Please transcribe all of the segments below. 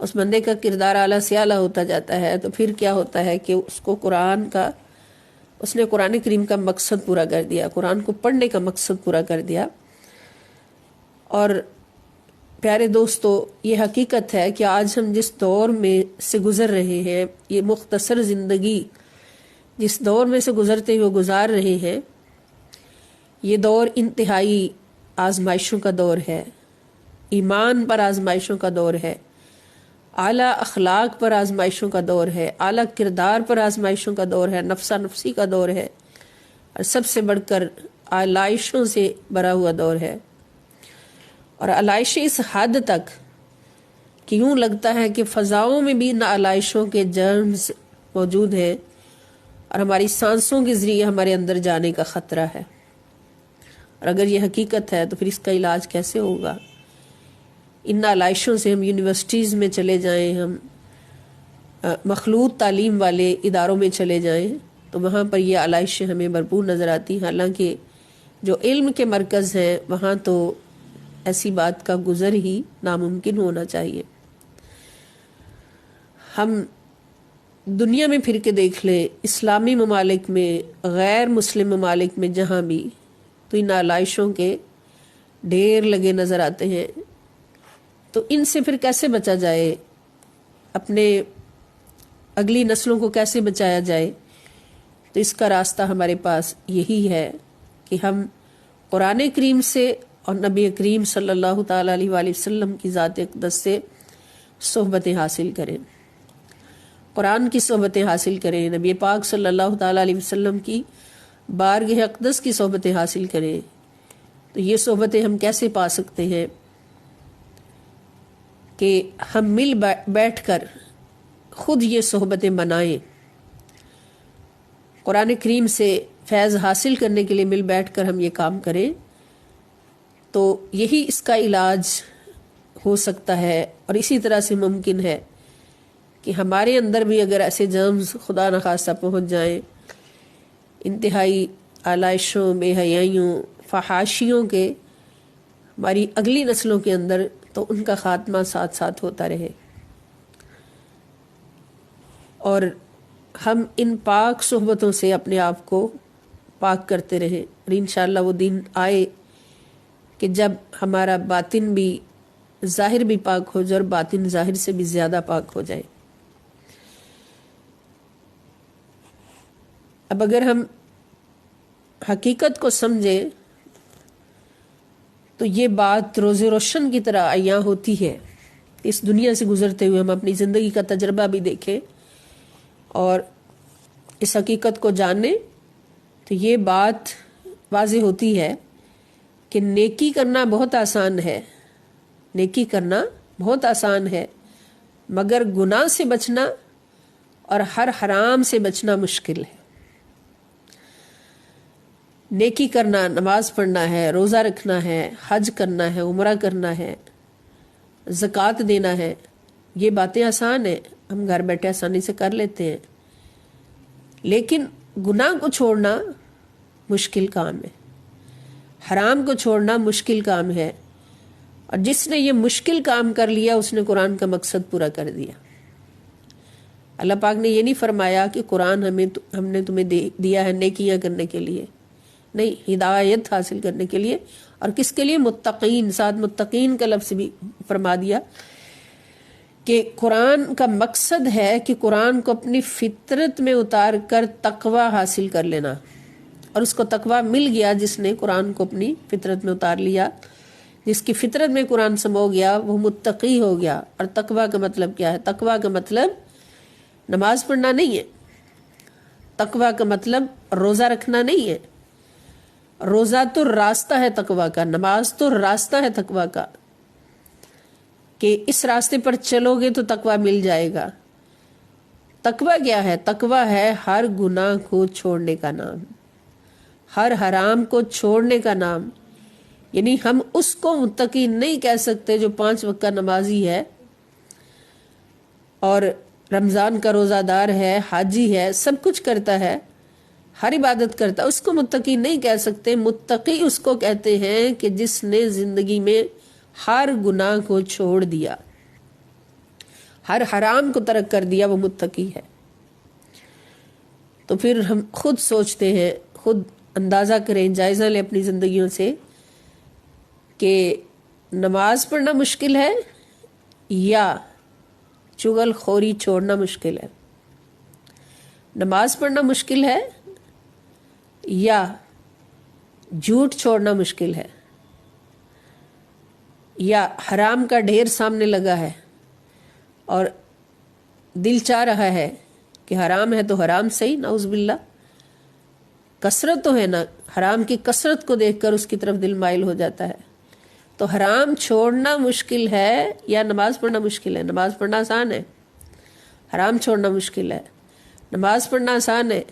اس بندے کا کردار اعلیٰ سے اعلیٰ ہوتا جاتا ہے، تو پھر کیا ہوتا ہے کہ اس کو اس نے قرآن کریم کا مقصد پورا کر دیا، قرآن کو پڑھنے کا مقصد پورا کر دیا۔ اور پیارے دوستو، یہ حقیقت ہے کہ آج ہم جس دور میں سے گزر رہے ہیں، یہ مختصر زندگی جس دور میں سے گزرتے ہوئے گزار رہے ہیں، یہ دور انتہائی آزمائشوں کا دور ہے، ایمان پر آزمائشوں کا دور ہے، اعلیٰ اخلاق پر آزمائشوں کا دور ہے، اعلیٰ کردار پر آزمائشوں کا دور ہے، نفسا نفسی کا دور ہے، اور سب سے بڑھ کر آلائشوں سے بھرا ہوا دور ہے۔ اور آلائشیں اس حد تک کہ یوں لگتا ہے کہ فضاؤں میں بھی آلائشوں کے جرمز موجود ہیں، اور ہماری سانسوں کے ذریعے ہمارے اندر جانے کا خطرہ ہے۔ اور اگر یہ حقیقت ہے تو پھر اس کا علاج کیسے ہوگا؟ ان آلائشوں سے ہم یونیورسٹیز میں چلے جائیں، ہم مخلوط تعلیم والے اداروں میں چلے جائیں، تو وہاں پر یہ آلائشیں ہمیں بھرپور نظر آتی ہیں، حالانکہ جو علم کے مرکز ہیں وہاں تو ایسی بات کا گزر ہی ناممکن ہونا چاہیے۔ ہم دنیا میں پھر کے دیکھ لیں، اسلامی ممالک میں، غیر مسلم ممالک میں، جہاں بھی، تو ان آلائشوں کے ڈھیر لگے نظر آتے ہیں۔ تو ان سے پھر کیسے بچا جائے؟ اپنے اگلی نسلوں کو کیسے بچایا جائے؟ تو اس کا راستہ ہمارے پاس یہی ہے کہ ہم قرآن کریم سے اور نبی کریم صلی اللہ تعالیٰ علیہ وآلہ وسلم کی ذات اقدس سے صحبتیں حاصل کریں، قرآن کی صحبتیں حاصل کریں، نبی پاک صلی اللہ تعالیٰ علیہ وسلم کی بارگاہ اقدس کی صحبتیں حاصل کریں۔ تو یہ صحبتیں ہم کیسے پا سکتے ہیں؟ کہ ہم مل بیٹھ کر خود یہ صحبتیں بنائیں، قرآن کریم سے فیض حاصل کرنے کے لیے مل بیٹھ کر ہم یہ کام کریں، تو یہی اس کا علاج ہو سکتا ہے۔ اور اسی طرح سے ممکن ہے کہ ہمارے اندر بھی اگر ایسے جرمز خدا نخواستہ پہنچ جائیں، انتہائی آلائشوں، بے حیائیوں، فحاشیوں کے ہماری اگلی نسلوں کے اندر، تو ان کا خاتمہ ساتھ ساتھ ہوتا رہے، اور ہم ان پاک صحبتوں سے اپنے آپ کو پاک کرتے رہیں، اور انشاءاللہ وہ دن آئے کہ جب ہمارا باطن بھی، ظاہر بھی پاک ہو جائے، اور باطن ظاہر سے بھی زیادہ پاک ہو جائے۔ اب اگر ہم حقیقت کو سمجھیں تو یہ بات روز روشن کی طرح عیاں ہوتی ہے۔ اس دنیا سے گزرتے ہوئے ہم اپنی زندگی کا تجربہ بھی دیکھیں اور اس حقیقت کو جانیں، تو یہ بات واضح ہوتی ہے کہ نیکی کرنا بہت آسان ہے، نیکی کرنا بہت آسان ہے، مگر گناہ سے بچنا اور ہر حرام سے بچنا مشکل ہے۔ نیکی کرنا، نماز پڑھنا ہے، روزہ رکھنا ہے، حج کرنا ہے، عمرہ کرنا ہے، زکوٰۃ دینا ہے، یہ باتیں آسان ہیں، ہم گھر بیٹھے آسانی سے کر لیتے ہیں، لیکن گناہ کو چھوڑنا مشکل کام ہے، حرام کو چھوڑنا مشکل کام ہے، اور جس نے یہ مشکل کام کر لیا اس نے قرآن کا مقصد پورا کر دیا۔ اللہ پاک نے یہ نہیں فرمایا کہ قرآن ہم نے تمہیں دیا ہے نیکیاں کرنے کے لیے، نہیں، ہدایت حاصل کرنے کے لیے، اور کس کے لیے؟ متقین، ساتھ متقین کا لفظ بھی فرما دیا کہ قرآن کا مقصد ہے کہ قرآن کو اپنی فطرت میں اتار کر تقوی حاصل کر لینا، اور اس کو تقوی مل گیا جس نے قرآن کو اپنی فطرت میں اتار لیا، جس کی فطرت میں قرآن سمو گیا وہ متقی ہو گیا۔ اور تقوی کا مطلب کیا ہے؟ تقوی کا مطلب نماز پڑھنا نہیں ہے، تقوی کا مطلب روزہ رکھنا نہیں ہے، روزہ تو راستہ ہے تقوی کا، نماز تو راستہ ہے تقوی کا، کہ اس راستے پر چلو گے تو تقوی مل جائے گا۔ تقوی کیا ہے؟ تقوی ہے ہر گناہ کو چھوڑنے کا نام، ہر حرام کو چھوڑنے کا نام۔ یعنی ہم اس کو متقی نہیں کہہ سکتے جو 5 وقت کا نمازی ہے اور رمضان کا روزہ دار ہے، حاجی ہے، سب کچھ کرتا ہے، ہر عبادت کرتا ہے، اس کو متقی نہیں کہہ سکتے۔ متقی اس کو کہتے ہیں کہ جس نے زندگی میں ہر گناہ کو چھوڑ دیا، ہر حرام کو ترک کر دیا وہ متقی ہے۔ تو پھر ہم خود سوچتے ہیں، خود اندازہ کریں، جائزہ لیں اپنی زندگیوں سے کہ نماز پڑھنا مشکل ہے یا چغل خوری چھوڑنا مشکل ہے، نماز پڑھنا مشکل ہے یا جھوٹ چھوڑنا مشکل ہے، یا حرام کا ڈھیر سامنے لگا ہے اور دل چاہ رہا ہے کہ حرام ہے تو حرام صحیح، نعوذ باللہ، کثرت تو ہے نا، حرام کی کثرت کو دیکھ کر اس کی طرف دل مائل ہو جاتا ہے۔ تو حرام چھوڑنا مشکل ہے یا نماز پڑھنا مشکل ہے؟ نماز پڑھنا آسان ہے، حرام چھوڑنا مشکل ہے۔ نماز پڑھنا آسان ہے،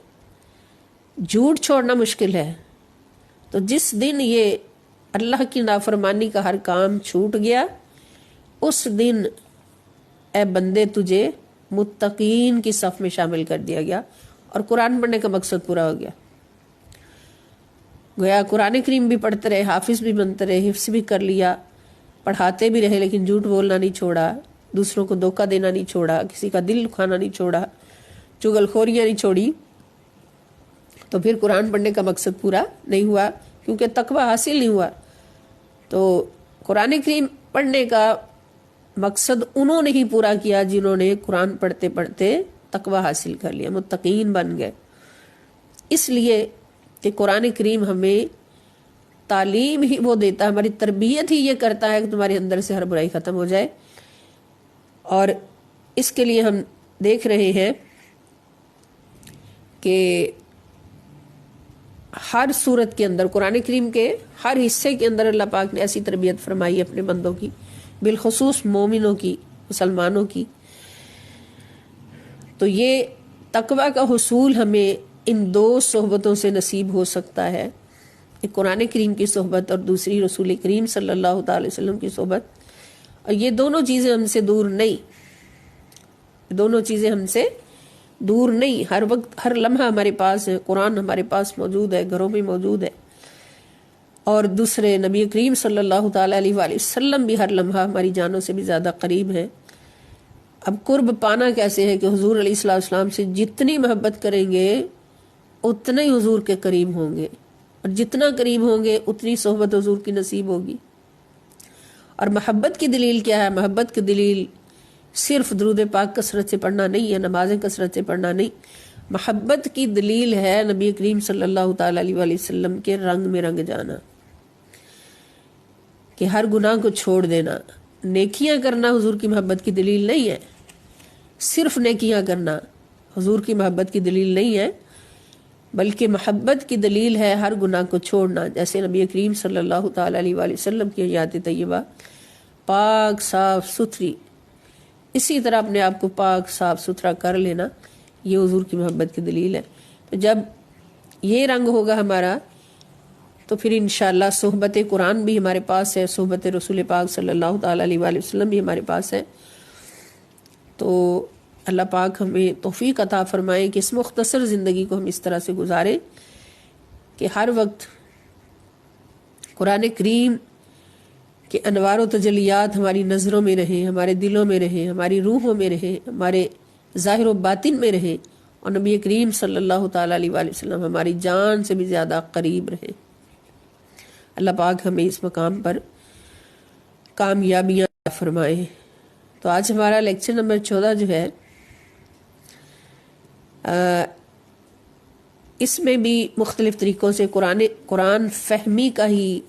جھوٹ چھوڑنا مشکل ہے۔ تو جس دن یہ اللہ کی نافرمانی کا ہر کام چھوٹ گیا، اس دن اے بندے تجھے متقین کی صف میں شامل کر دیا گیا اور قرآن پڑھنے کا مقصد پورا ہو گیا۔ گویا قرآن کریم بھی پڑھتے رہے، حافظ بھی بنتے رہے، حفظ بھی کر لیا، پڑھاتے بھی رہے، لیکن جھوٹ بولنا نہیں چھوڑا، دوسروں کو دھوکہ دینا نہیں چھوڑا، کسی کا دل دکھانا نہیں چھوڑا، چغل خوریاں نہیں چھوڑی، تو پھر قرآن پڑھنے کا مقصد پورا نہیں ہوا، کیونکہ تقوی حاصل نہیں ہوا۔ تو قرآن کریم پڑھنے کا مقصد انہوں نے ہی پورا کیا جنہوں نے قرآن پڑھتے پڑھتے تقوی حاصل کر لیا، متقین بن گئے۔ اس لیے کہ قرآن کریم ہمیں تعلیم ہی وہ دیتا ہے، ہماری تربیت ہی یہ کرتا ہے کہ تمہارے اندر سے ہر برائی ختم ہو جائے۔ اور اس کے لیے ہم دیکھ رہے ہیں کہ ہر صورت کے اندر، قرآن کریم کے ہر حصے کے اندر اللہ پاک نے ایسی تربیت فرمائی اپنے بندوں کی، بالخصوص مومنوں کی، مسلمانوں کی۔ تو یہ تقوی کا حصول ہمیں ان دو صحبتوں سے نصیب ہو سکتا ہے، ایک قرآن کریم کی صحبت اور دوسری رسول کریم صلی اللہ تعالی وسلم کی صحبت۔ اور یہ دونوں چیزیں ہم سے دور نہیں، دونوں چیزیں ہم سے دور نہیں، ہر وقت ہر لمحہ ہمارے پاس ہے، قرآن ہمارے پاس موجود ہے، گھروں میں موجود ہے، اور دوسرے نبی کریم صلی اللہ تعالی علیہ وآلہ وسلم بھی ہر لمحہ ہماری جانوں سے بھی زیادہ قریب ہیں۔ اب قرب پانا کیسے ہے کہ حضور علیہ الصلوۃ والسلام سے جتنی محبت کریں گے اتنے ہی حضور کے قریب ہوں گے، اور جتنا قریب ہوں گے اتنی صحبت حضور کی نصیب ہوگی۔ اور محبت کی دلیل کیا ہے؟ محبت کی دلیل صرف درود پاک کثرت سے پڑھنا نہیں ہے، نمازیں کثرت سے پڑھنا نہیں، محبت کی دلیل ہے نبی کریم صلی اللہ تعالی علیہ وآلہ وسلم کے رنگ میں رنگ جانا، کہ ہر گناہ کو چھوڑ دینا۔ نیکیاں کرنا حضور کی محبت کی دلیل نہیں ہے، صرف نیکیاں کرنا حضور کی محبت کی دلیل نہیں ہے، بلکہ محبت کی دلیل ہے ہر گناہ کو چھوڑنا، جیسے نبی کریم صلی اللہ تعالی علیہ وآلہ وسلم کی حیات طیبہ پاک صاف ستھری، اسی طرح اپنے آپ کو پاک صاف ستھرا کر لینا، یہ حضور کی محبت کی دلیل ہے۔ تو جب یہ رنگ ہوگا ہمارا تو پھر انشاءاللہ صحبت قرآن بھی ہمارے پاس ہے، صحبت رسول پاک صلی اللہ تعالی علیہ وآلہ وسلم بھی ہمارے پاس ہے۔ تو اللہ پاک ہمیں توفیق عطا فرمائے کہ اس مختصر زندگی کو ہم اس طرح سے گزاریں کہ ہر وقت قرآن کریم کہ انوار و تجلیات ہماری نظروں میں رہیں، ہمارے دلوں میں رہیں، ہماری روحوں میں رہیں، ہمارے ظاہر و باطن میں رہیں، اور نبی کریم صلی اللہ تعالی علیہ وآلہ وسلم ہماری جان سے بھی زیادہ قریب رہیں۔ اللہ پاک ہمیں اس مقام پر کامیابیاں فرمائے۔ تو آج ہمارا لیکچر نمبر 14 جو ہے، اس میں بھی مختلف طریقوں سے قرآن فہمی کا ہی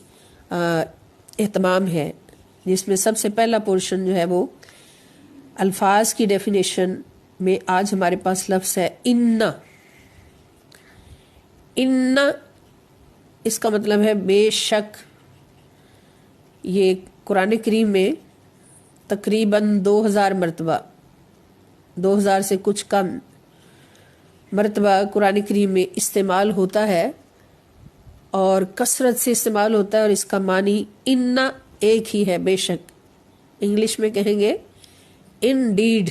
اہتمام ہے، جس میں سب سے پہلا پورشن جو ہے وہ الفاظ کی ڈیفینیشن میں آج ہمارے پاس لفظ ہے اِنَّ۔ اِنَّ اس کا مطلب ہے بے شک۔ یہ قرآن کریم میں تقریباً 2000 مرتبہ، 2000 سے کچھ کم مرتبہ قرآن کریم میں استعمال ہوتا ہے، اور کثرت سے استعمال ہوتا ہے، اور اس کا معنی ان ایک ہی ہے، بے شک۔ انگلش میں کہیں گے انڈیڈ،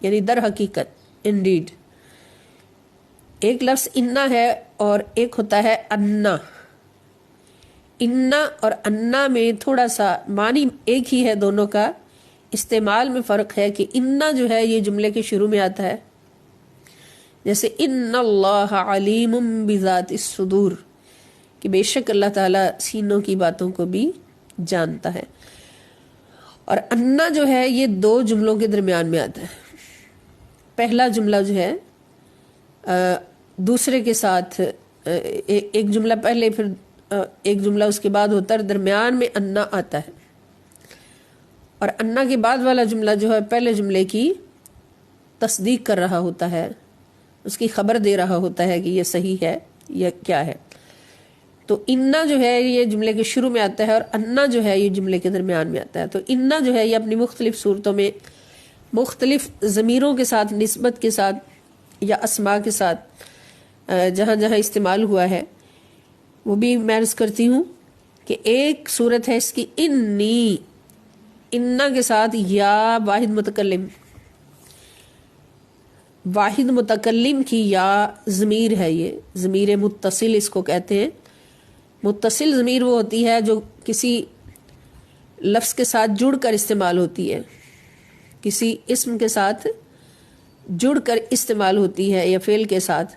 یعنی در حقیقت، انڈیڈ۔ ایک لفظ انا ہے اور ایک ہوتا ہے انا۔ انا اور انا میں تھوڑا سا معنی ایک ہی ہے دونوں کا، استعمال میں فرق ہے کہ انا جو ہے یہ جملے کے شروع میں آتا ہے، جیسے ان اللہ علیم بذات الصدور، کہ بے شک اللہ تعالیٰ سینوں کی باتوں کو بھی جانتا ہے. اور انا جو ہے یہ دو جملوں کے درمیان میں آتا ہے. پہلا جملہ جو ہے دوسرے کے ساتھ ایک جملہ پہلے پھر ایک جملہ اس کے بعد ہوتا ہے، درمیان میں انا آتا ہے. اور انا کے بعد والا جملہ جو ہے پہلے جملے کی تصدیق کر رہا ہوتا ہے، اس کی خبر دے رہا ہوتا ہے کہ یہ صحیح ہے یا کیا ہے. تو انا جو ہے یہ جملے کے شروع میں آتا ہے اور انا جو ہے یہ جملے کے درمیان میں آتا ہے. تو انا جو ہے یہ اپنی مختلف صورتوں میں مختلف ضمیروں کے ساتھ، نسبت کے ساتھ یا اسماء کے ساتھ جہاں جہاں استعمال ہوا ہے وہ بھی میں عرض کرتی ہوں کہ ایک صورت ہے اس کی انی، انا کے ساتھ یا واحد متکلم کی یا ضمیر ہے، یہ ضمیر متصل اس کو کہتے ہیں. متصل ضمیر وہ ہوتی ہے جو کسی لفظ کے ساتھ جڑ کر استعمال ہوتی ہے، کسی اسم کے ساتھ جڑ کر استعمال ہوتی ہے یا فعل کے ساتھ.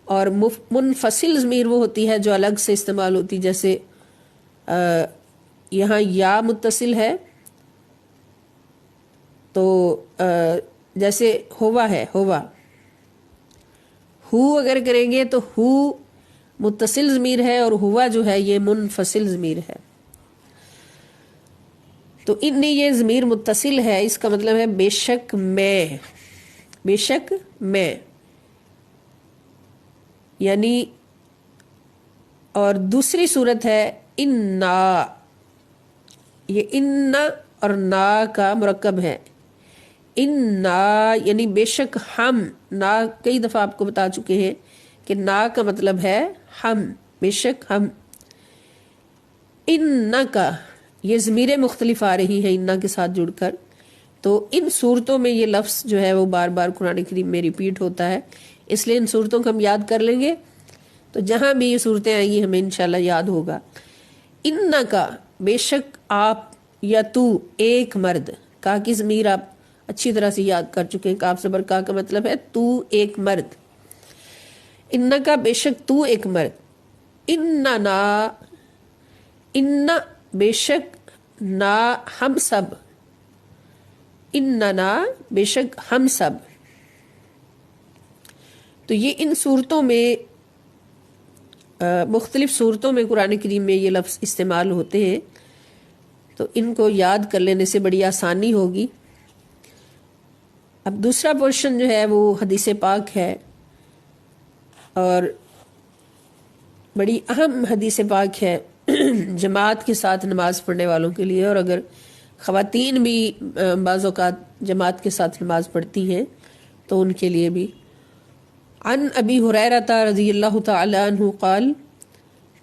اور منفصل ضمیر وہ ہوتی ہے جو الگ سے استعمال ہوتی، جیسے یہاں یا متصل ہے تو جیسے ہوا ہے، ہوا ہو اگر کریں گے تو ہو متصل ضمیر ہے اور ہوا جو ہے یہ منفصل ضمیر ہے. تو انی یہ ضمیر متصل ہے، اس کا مطلب ہے بے شک میں، بے شک میں، یعنی. اور دوسری صورت ہے انا، یہ انا اور نا کا مرکب ہے. انا یعنی بے شک ہم، نا کئی دفعہ آپ کو بتا چکے ہیں کہ نا کا مطلب ہے ہم، بے شک ہم. انا کا یہ ضمیریں مختلف آ رہی ہیں انا کے ساتھ جڑ کر، تو ان صورتوں میں یہ لفظ جو ہے وہ بار بار قرآن کریم میں ریپیٹ ہوتا ہے، اس لیے ان صورتوں کو ہم یاد کر لیں گے تو جہاں بھی یہ صورتیں آئیں گی ہمیں انشاءاللہ یاد ہوگا. انا کا بے شک آپ یا تو ایک مرد، کا کی ضمیر آپ اچھی طرح سے یاد کر چکے ہیں، کاف زبر کا مطلب ہے تو ایک مرد. انا کا بے شک تو ایک مرد. اننا، انا بے شک، نا ہم سب، اننا بے شک ہم سب. تو یہ ان صورتوں میں مختلف صورتوں میں قرآن کریم میں یہ لفظ استعمال ہوتے ہیں، تو ان کو یاد کر لینے سے بڑی آسانی ہوگی. اب دوسرا پورشن جو ہے وہ حدیث پاک ہے، اور بڑی اہم حدیث پاک ہے جماعت کے ساتھ نماز پڑھنے والوں کے لیے، اور اگر خواتین بھی بعض اوقات جماعت کے ساتھ نماز پڑھتی ہیں تو ان کے لیے بھی. عن ابی ہریرہ رضی اللہ تعالی عنہ قال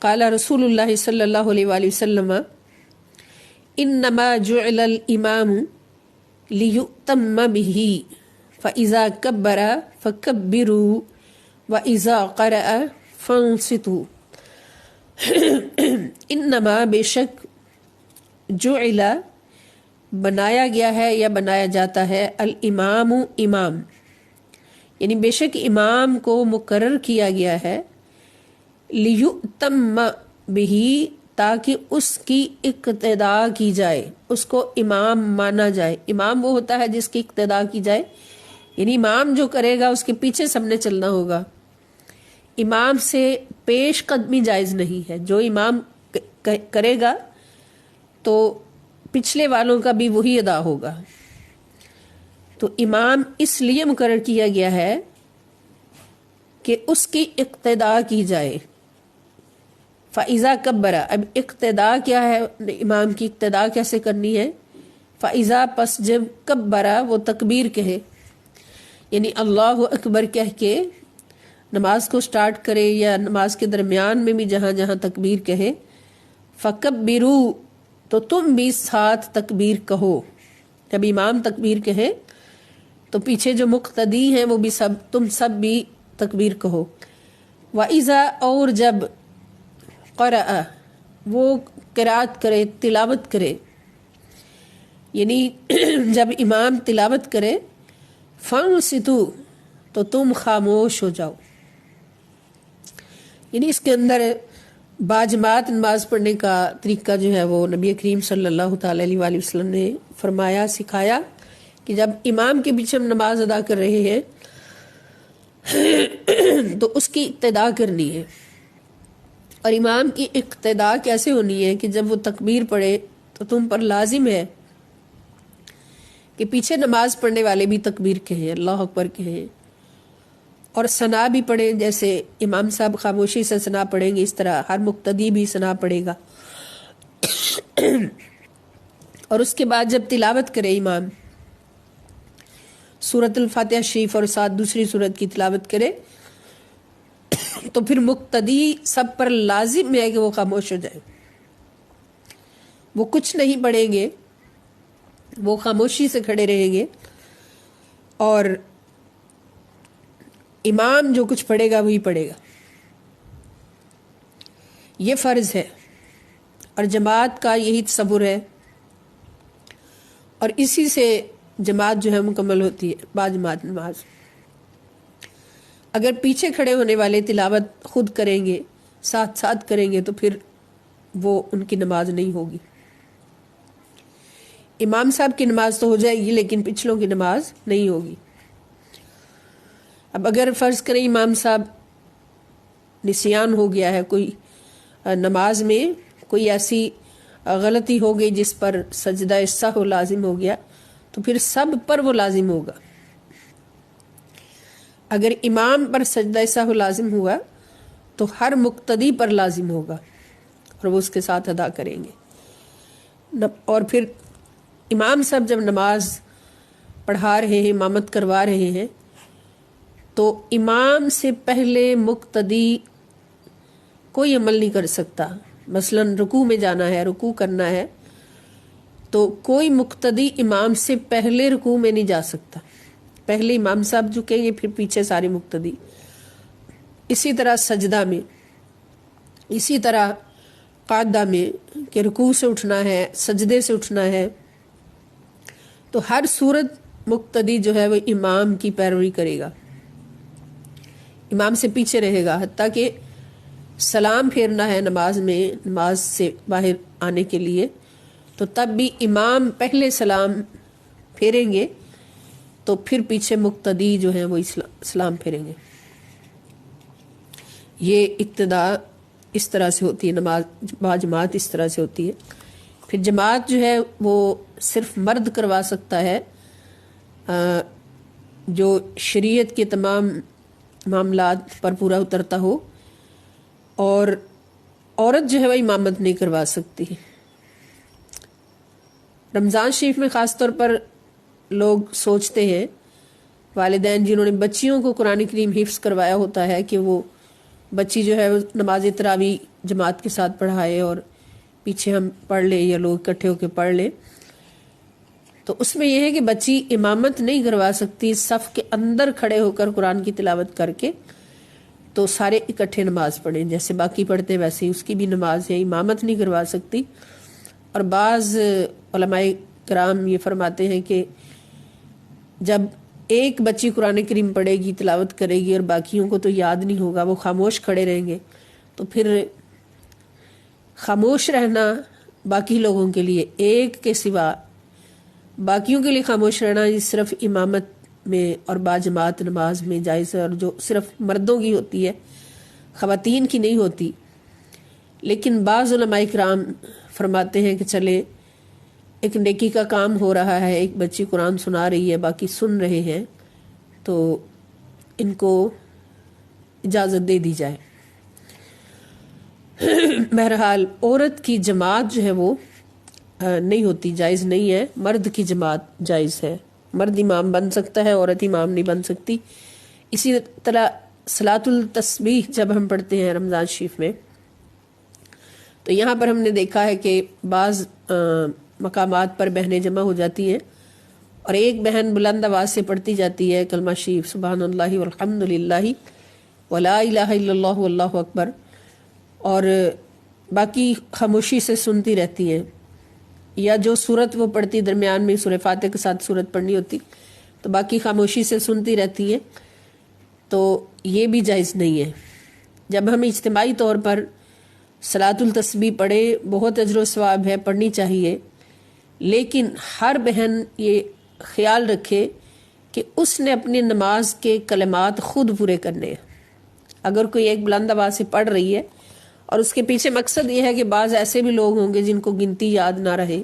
قال رسول اللہ صلی اللہ علیہ وآلہ وسلم انما جعل الامام لیؤتم به فاذا کبر فکبروا واذا قرأ فانصتوا. انما بے شک جعل بنایا گیا ہے یا بنایا جاتا ہے، الامام امام، یعنی بے شک امام کو مقرر کیا گیا ہے، لیؤتم بہ تاکہ اس کی اقتداء کی جائے، اس کو امام مانا جائے. امام وہ ہوتا ہے جس کی اقتداء کی جائے، یعنی امام جو کرے گا اس کے پیچھے سب نے چلنا ہوگا. امام سے پیش قدمی جائز نہیں ہے، جو امام کرے گا تو پچھلے والوں کا بھی وہی ادا ہوگا. تو امام اس لیے مقرر کیا گیا ہے کہ اس کی اقتداء کی جائے. فَإِذَا كَبَّرَ، اب اقتداء کیا ہے، امام کی اقتداء کیسے کرنی ہے. فَإِذَا پس جب کبرا وہ تکبیر کہے، یعنی اللہ اکبر کہہ کے نماز کو سٹارٹ کرے یا نماز کے درمیان میں بھی جہاں جہاں تکبیر کہے، فَكَبِّرُوا تو تم بھی ساتھ تکبیر کہو. جب امام تکبیر کہے تو پیچھے جو مقتدی ہیں وہ بھی تم سب بھی تکبیر کہو. وَإِذَا اور جب قرأ وہ قرات کرے، تلاوت کرے، یعنی جب امام تلاوت کرے فانصتو تو تم خاموش ہو جاؤ. یعنی اس کے اندر باجماعت نماز پڑھنے کا طریقہ جو ہے وہ نبی کریم صلی اللہ تعالی علیہ وآلہ وسلم نے فرمایا، سکھایا کہ جب امام کے پیچھے ہم نماز ادا کر رہے ہیں تو اس کی اقتدا کرنی ہے. اور امام کی اقتدا کیسے ہونی ہے کہ جب وہ تکبیر پڑھے تو تم پر لازم ہے کہ پیچھے نماز پڑھنے والے بھی تکبیر کہیں، اللہ اکبر کہیں، اور ثنا بھی پڑھیں. جیسے امام صاحب خاموشی سے ثنا پڑھیں گے، اس طرح ہر مقتدی بھی ثنا پڑھے گا. اور اس کے بعد جب تلاوت کرے امام سورۃ الفاتحہ شریف اور ساتھ دوسری سورت کی تلاوت کرے تو پھر مقتدی سب پر لازم ہے کہ وہ خاموش ہو جائے. وہ کچھ نہیں پڑھیں گے، وہ خاموشی سے کھڑے رہیں گے، اور امام جو کچھ پڑھے گا وہی پڑھے گا. یہ فرض ہے اور جماعت کا یہی تصور ہے، اور اسی سے جماعت جو ہے مکمل ہوتی ہے. باجماعت نماز اگر پیچھے کھڑے ہونے والے تلاوت خود کریں گے، ساتھ ساتھ کریں گے، تو پھر وہ ان کی نماز نہیں ہوگی. امام صاحب کی نماز تو ہو جائے گی لیکن پچھلوں کی نماز نہیں ہوگی. اب اگر فرض کریں امام صاحب نسیان ہو گیا ہے، کوئی نماز میں کوئی ایسی غلطی ہو گئی جس پر سجدہ سہو لازم ہو گیا، تو پھر سب پر وہ لازم ہوگا. اگر امام پر سجدہ سہو لازم ہوا تو ہر مقتدی پر لازم ہوگا اور وہ اس کے ساتھ ادا کریں گے. اور پھر امام صاحب جب نماز پڑھا رہے ہیں، امامت کروا رہے ہیں، تو امام سے پہلے مقتدی کوئی عمل نہیں کر سکتا. مثلا رکوع میں جانا ہے، رکوع کرنا ہے، تو کوئی مقتدی امام سے پہلے رکوع میں نہیں جا سکتا. پہلے امام صاحب جھکیں گے، پھر پیچھے سارے مقتدی. اسی طرح سجدہ میں، اسی طرح قعدہ میں کہ رکوع سے اٹھنا ہے، سجدے سے اٹھنا ہے، تو ہر صورت مقتدی جو ہے وہ امام کی پیروی کرے گا، امام سے پیچھے رہے گا. حتیٰ کہ سلام پھیرنا ہے نماز میں، نماز سے باہر آنے کے لیے، تو تب بھی امام پہلے سلام پھیریں گے تو پھر پیچھے مقتدی جو ہیں وہ سلام پھیریں گے. یہ اقتدا اس طرح سے ہوتی ہے، نماز باجماعت اس طرح سے ہوتی ہے. پھر جماعت جو ہے وہ صرف مرد کروا سکتا ہے جو شریعت کے تمام معاملات پر پورا اترتا ہو، اور عورت جو ہے وہ امامت نہیں کروا سکتی. رمضان شریف میں خاص طور پر لوگ سوچتے ہیں، والدین جنہوں نے بچیوں کو قرآن کریم حفظ کروایا ہوتا ہے، کہ وہ بچی جو ہے نماز تراویح جماعت کے ساتھ پڑھائے اور پیچھے ہم پڑھ لیں یا لوگ اکٹھے ہو کے پڑھ لیں. تو اس میں یہ ہے کہ بچی امامت نہیں کروا سکتی، صف کے اندر کھڑے ہو کر قرآن کی تلاوت کر کے تو سارے اکٹھے نماز پڑھیں، جیسے باقی پڑھتے ویسے اس کی بھی نماز ہے، امامت نہیں کروا سکتی. اور بعض علماء کرام یہ فرماتے ہیں کہ جب ایک بچی قرآن کریم پڑھے گی، تلاوت کرے گی، اور باقیوں کو تو یاد نہیں ہوگا، وہ خاموش کھڑے رہیں گے، تو پھر خاموش رہنا باقی لوگوں کے لیے، ایک کے سوا باقیوں کے لیے خاموش رہنا یہ صرف امامت میں اور باجماعت نماز میں جائز ہے، اور جو صرف مردوں کی ہوتی ہے، خواتین کی نہیں ہوتی. لیکن بعض علماء کرام فرماتے ہیں کہ چلے ایک نیکی کا کام ہو رہا ہے، ایک بچی قرآن سنا رہی ہے، باقی سن رہے ہیں، تو ان کو اجازت دے دی جائے. بہرحال عورت کی جماعت جو ہے وہ نہیں ہوتی، جائز نہیں ہے. مرد کی جماعت جائز ہے، مرد امام بن سکتا ہے، عورت امام نہیں بن سکتی. اسی طرح صلاۃ التسبیح جب ہم پڑھتے ہیں رمضان شریف میں، تو یہاں پر ہم نے دیکھا ہے کہ بعض مقامات پر بہنیں جمع ہو جاتی ہیں اور ایک بہن بلند آواز سے پڑھتی جاتی ہے کلمہ شریف سبحان اللہ والحمد للہ ولا الہ الا اللہ واللہ اکبر، اور باقی خاموشی سے سنتی رہتی ہیں. یا جو صورت وہ پڑھتی درمیان میں سورہ فاتحہ کے ساتھ صورت پڑھنی ہوتی تو باقی خاموشی سے سنتی رہتی ہے، تو یہ بھی جائز نہیں ہے۔ جب ہم اجتماعی طور پر صلاۃ التسبیح پڑھے، بہت اجر و ثواب ہے، پڑھنی چاہیے، لیکن ہر بہن یہ خیال رکھے کہ اس نے اپنی نماز کے کلمات خود پورے کرنے ہیں۔ اگر کوئی ایک بلند آواز سے پڑھ رہی ہے اور اس کے پیچھے مقصد یہ ہے کہ بعض ایسے بھی لوگ ہوں گے جن کو گنتی یاد نہ رہے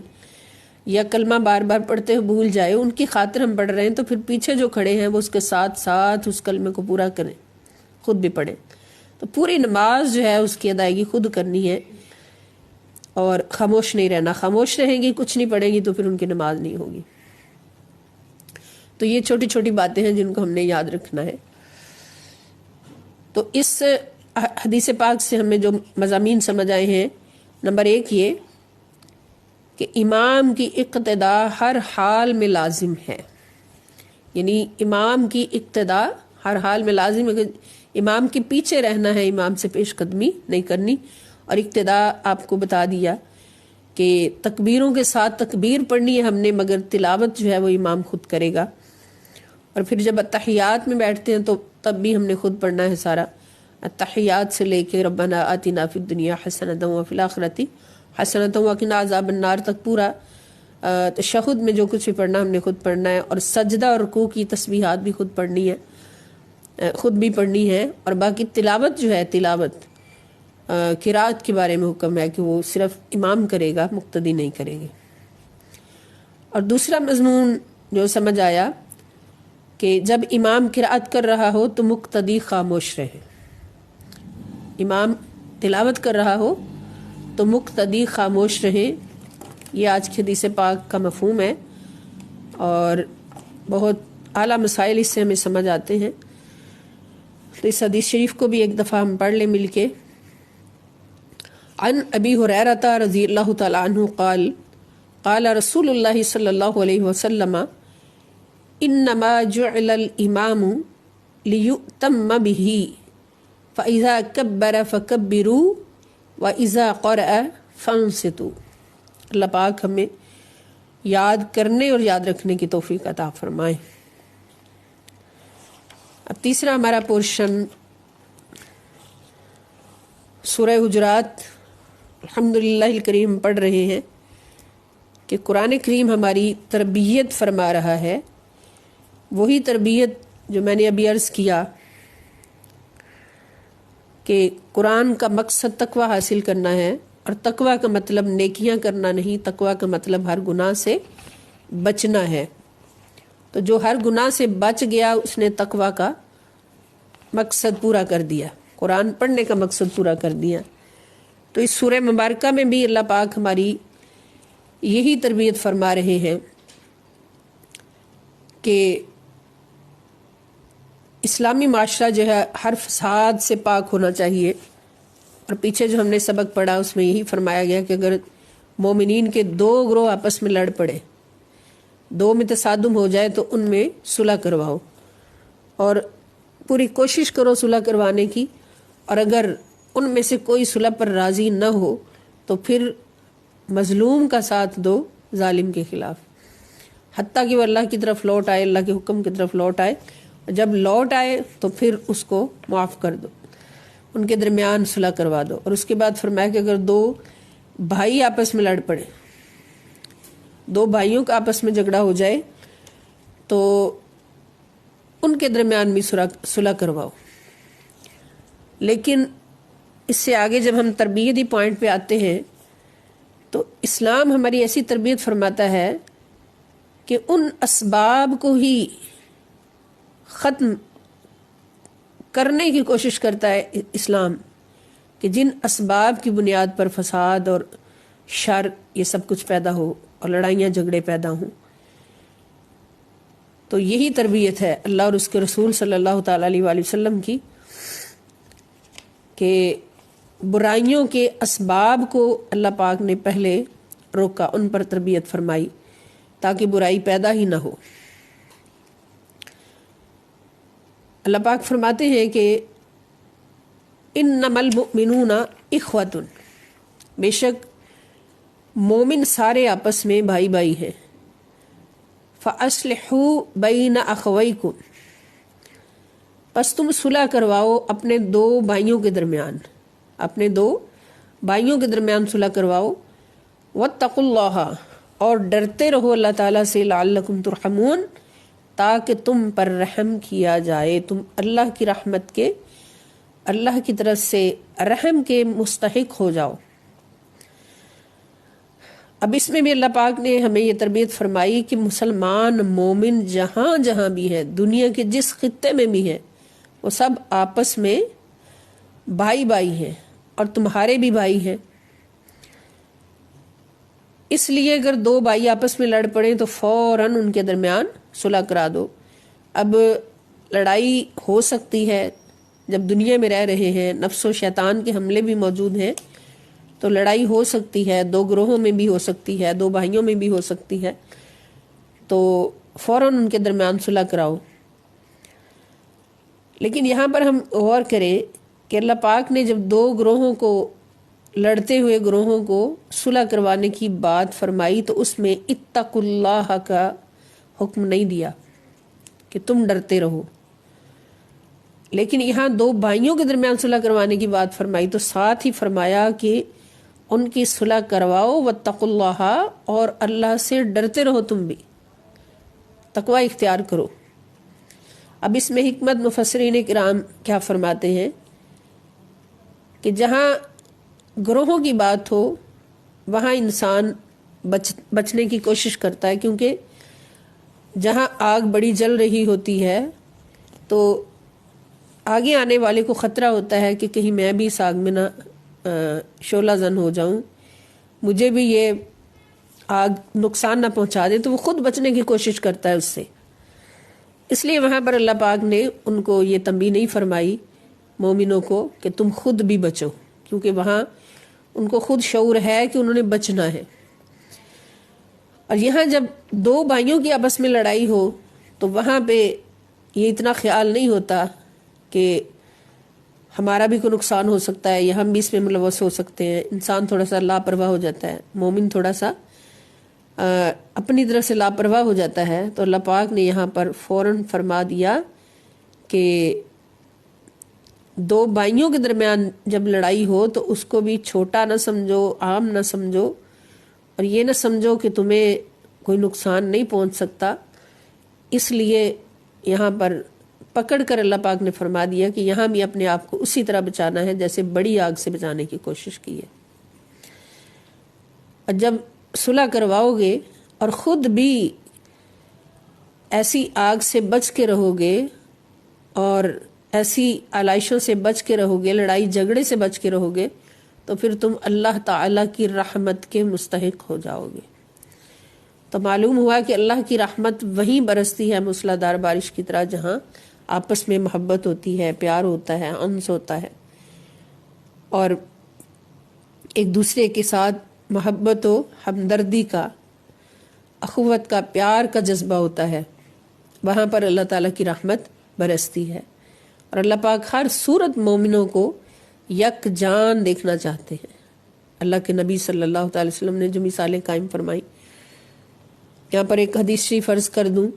یا کلمہ بار بار پڑھتے ہوئے بھول جائے، ان کی خاطر ہم پڑھ رہے ہیں، تو پھر پیچھے جو کھڑے ہیں وہ اس کے ساتھ ساتھ اس کلمے کو پورا کریں، خود بھی پڑھیں۔ تو پوری نماز جو ہے اس کی ادائیگی خود کرنی ہے اور خاموش نہیں رہنا۔ خاموش رہیں گی، کچھ نہیں پڑھیں گی تو پھر ان کی نماز نہیں ہوگی۔ تو یہ چھوٹی چھوٹی باتیں ہیں جن کو ہم نے یاد رکھنا ہے۔ تو اس حدیث پاک سے ہمیں جو مضامین سمجھ آئے ہیں، نمبر 1 یہ کہ امام کی اقتداء ہر حال میں لازم ہے، یعنی امام کی اقتداء ہر حال میں لازم ہے کہ امام کے پیچھے رہنا ہے، امام سے پیش قدمی نہیں کرنی۔ اور اقتداء آپ کو بتا دیا کہ تکبیروں کے ساتھ تکبیر پڑھنی ہے ہم نے، مگر تلاوت جو ہے وہ امام خود کرے گا۔ اور پھر جب اتحیات میں بیٹھتے ہیں تو تب بھی ہم نے خود پڑھنا ہے سارا، اتحیات سے لے کے ربنا آتنا فی الدنیا حسنۃ وفی الآخرۃ حسنۃ وقنا عذاب النار تک پورا تشہد میں جو کچھ بھی پڑھنا ہم نے خود پڑھنا ہے، اور سجدہ اور رکوع کی تسبیحات بھی خود پڑھنی ہے، خود بھی پڑھنی ہے۔ اور باقی تلاوت جو ہے، تلاوت قرات کے بارے میں حکم ہے کہ وہ صرف امام کرے گا، مقتدی نہیں کرے گے۔ اور دوسرا مضمون جو سمجھ آیا کہ جب امام قرات کر رہا ہو تو مقتدی خاموش رہے، امام تلاوت کر رہا ہو تو مقتدی خاموش رہے۔ یہ آج کی حدیث پاک کا مفہوم ہے اور بہت اعلیٰ مسائل اس سے ہمیں سمجھ آتے ہیں۔ تو اس حدیث شریف کو بھی ایک دفعہ ہم پڑھ لیں مل کے۔ عن ابی ہریرہ رضی اللہ تعالی عنہ قال قال رسول اللہ صلی اللہ علیہ وسلم انما جعل الامام لیؤتم بہ فاذا کبر فکبروا واذا قرأ فانصتوا۔ اللہ پاک ہمیں یاد کرنے اور یاد رکھنے کی توفیق عطا فرمائے۔ اب تیسرا ہمارا پورشن سورہ حجرات الحمدللہ الکریم پڑھ رہے ہیں کہ قرآن کریم ہماری تربیت فرما رہا ہے، وہی تربیت جو میں نے ابھی عرض کیا کہ قرآن کا مقصد تقوی حاصل کرنا ہے، اور تقوی کا مطلب نیکیاں کرنا نہیں، تقوی کا مطلب ہر گناہ سے بچنا ہے۔ تو جو ہر گناہ سے بچ گیا اس نے تقوی کا مقصد پورا کر دیا، قرآن پڑھنے کا مقصد پورا کر دیا۔ تو اس سورہ مبارکہ میں بھی اللہ پاک ہماری یہی تربیت فرما رہے ہیں کہ اسلامی معاشرہ جو ہے ہر فساد سے پاک ہونا چاہیے۔ اور پیچھے جو ہم نے سبق پڑھا اس میں یہی فرمایا گیا کہ اگر مومنین کے 2 گروہ آپس میں لڑ پڑے، 2 میں تصادم ہو جائے تو ان میں صلح کرواؤ، اور پوری کوشش کرو صلح کروانے کی، اور اگر ان میں سے کوئی صلح پر راضی نہ ہو تو پھر مظلوم کا ساتھ دو ظالم کے خلاف، حتیٰ کہ وہ اللہ کی طرف لوٹ آئے، اللہ کے حکم کی طرف لوٹ آئے۔ جب لوٹ آئے تو پھر اس کو معاف کر دو، ان کے درمیان صلح کروا دو۔ اور اس کے بعد فرمایا کہ اگر 2 بھائی آپس میں لڑ پڑے، 2 بھائیوں کا آپس میں جھگڑا ہو جائے تو ان کے درمیان بھی صلح کرواؤ۔ لیکن اس سے آگے جب ہم تربیتی پوائنٹ پہ آتے ہیں تو اسلام ہماری ایسی تربیت فرماتا ہے کہ ان اسباب کو ہی ختم کرنے کی کوشش کرتا ہے اسلام کہ جن اسباب کی بنیاد پر فساد اور شر یہ سب کچھ پیدا ہو اور لڑائیاں جھگڑے پیدا ہوں۔ تو یہی تربیت ہے اللہ اور اس کے رسول صلی اللہ تعالی علیہ وآلہ وسلم کی کہ برائیوں کے اسباب کو اللہ پاک نے پہلے روکا، ان پر تربیت فرمائی تاکہ برائی پیدا ہی نہ ہو۔ اللہ پاک فرماتے ہیں کہ انما المؤمنون اخوۃ، بے شک مومن سارے آپس میں بھائی بھائی ہیں. فَأَصْلِحُوا بَيْنَ أَخَوَيْكُمْ، پس تم صلح کرواؤ اپنے دو بھائیوں کے درمیان، اپنے دو بھائیوں کے درمیان صلح کرواؤ. وَاتَّقُوا اللَّهَ، اور ڈرتے رہو اللہ تعالیٰ سے، لَعَلَّكُمْ تُرْحَمُونَ، تاکہ تم پر رحم کیا جائے، تم اللہ کی رحمت کے، اللہ کی طرف سے رحم کے مستحق ہو جاؤ. اب اس میں بھی اللہ پاک نے ہمیں یہ تربیت فرمائی کہ مسلمان مومن جہاں جہاں بھی ہے، دنیا کے جس خطے میں بھی ہے، وہ سب آپس میں بھائی بھائی ہیں اور تمہارے بھی بھائی ہیں. اس لیے اگر دو بھائی آپس میں لڑ پڑیں تو فوراً ان کے درمیان صلح کرا دو. اب لڑائی ہو سکتی ہے، جب دنیا میں رہ رہے ہیں نفس و شیطان کے حملے بھی موجود ہیں، تو لڑائی ہو سکتی ہے، دو گروہوں میں بھی ہو سکتی ہے، دو بھائیوں میں بھی ہو سکتی ہے، تو فوراً ان کے درمیان صلح کراؤ. لیکن یہاں پر ہم غور کریں کہ اللہ پاک نے جب دو گروہوں کو، لڑتے ہوئے گروہوں کو صلح کروانے کی بات فرمائی تو اس میں اتقوا اللہ کا حکم نہیں دیا کہ تم ڈرتے رہو، لیکن یہاں دو بھائیوں کے درمیان صلح کروانے کی بات فرمائی تو ساتھ ہی فرمایا کہ ان کی صلح کرواؤ. واتقوا اللہ، اور اللہ سے ڈرتے رہو، تم بھی تقوی اختیار کرو. اب اس میں حکمت مفسرین کرام کیا فرماتے ہیں کہ جہاں گروہوں کی بات ہو وہاں انسان بچنے کی کوشش کرتا ہے، کیونکہ جہاں آگ بڑی جل رہی ہوتی ہے تو آگے آنے والے کو خطرہ ہوتا ہے کہ کہیں میں بھی اس آگ میں نہ شعلہ زن ہو جاؤں، مجھے بھی یہ آگ نقصان نہ پہنچا دے، تو وہ خود بچنے کی کوشش کرتا ہے اس سے. اس لیے وہاں پر اللہ پاک نے ان کو یہ تنبیہ نہیں فرمائی مومنوں کو کہ تم خود بھی بچو، کیونکہ وہاں ان کو خود شعور ہے کہ انہوں نے بچنا ہے. اور یہاں جب دو بھائیوں کی آپس میں لڑائی ہو تو وہاں پہ یہ اتنا خیال نہیں ہوتا کہ ہمارا بھی کوئی نقصان ہو سکتا ہے یا ہم بھی اس میں ملوث ہو سکتے ہیں. انسان تھوڑا سا لاپرواہ ہو جاتا ہے، مومن تھوڑا سا اپنی طرف سے لاپرواہ ہو جاتا ہے. تو اللہ پاک نے یہاں پر فوراً فرما دیا کہ دو بھائیوں کے درمیان جب لڑائی ہو تو اس کو بھی چھوٹا نہ سمجھو، عام نہ سمجھو، اور یہ نہ سمجھو کہ تمہیں کوئی نقصان نہیں پہنچ سکتا. اس لیے یہاں پر پکڑ کر اللہ پاک نے فرما دیا کہ یہاں بھی اپنے آپ کو اسی طرح بچانا ہے جیسے بڑی آگ سے بچانے کی کوشش کی ہے. اور جب صلح کرواؤ گے اور خود بھی ایسی آگ سے بچ کے رہو گے اور ایسی آلائشوں سے بچ کے رہو گے، لڑائی جھگڑے سے بچ کے رہو گے، تو پھر تم اللہ تعالیٰ کی رحمت کے مستحق ہو جاؤ گے. تو معلوم ہوا کہ اللہ کی رحمت وہیں برستی ہے موسلا دھار بارش کی طرح، جہاں آپس میں محبت ہوتی ہے، پیار ہوتا ہے، انس ہوتا ہے، اور ایک دوسرے کے ساتھ محبت و ہمدردی کا، اخوت کا، پیار کا جذبہ ہوتا ہے. وہاں پر اللہ تعالیٰ کی رحمت برستی ہے. اور اللہ پاک ہر صورت مومنوں کو یک جان دیکھنا چاہتے ہیں. اللہ کے نبی صلی اللہ تعالی وسلم نے جو مثالیں قائم فرمائی، یہاں پر ایک حدیث شریف عرض کر دوں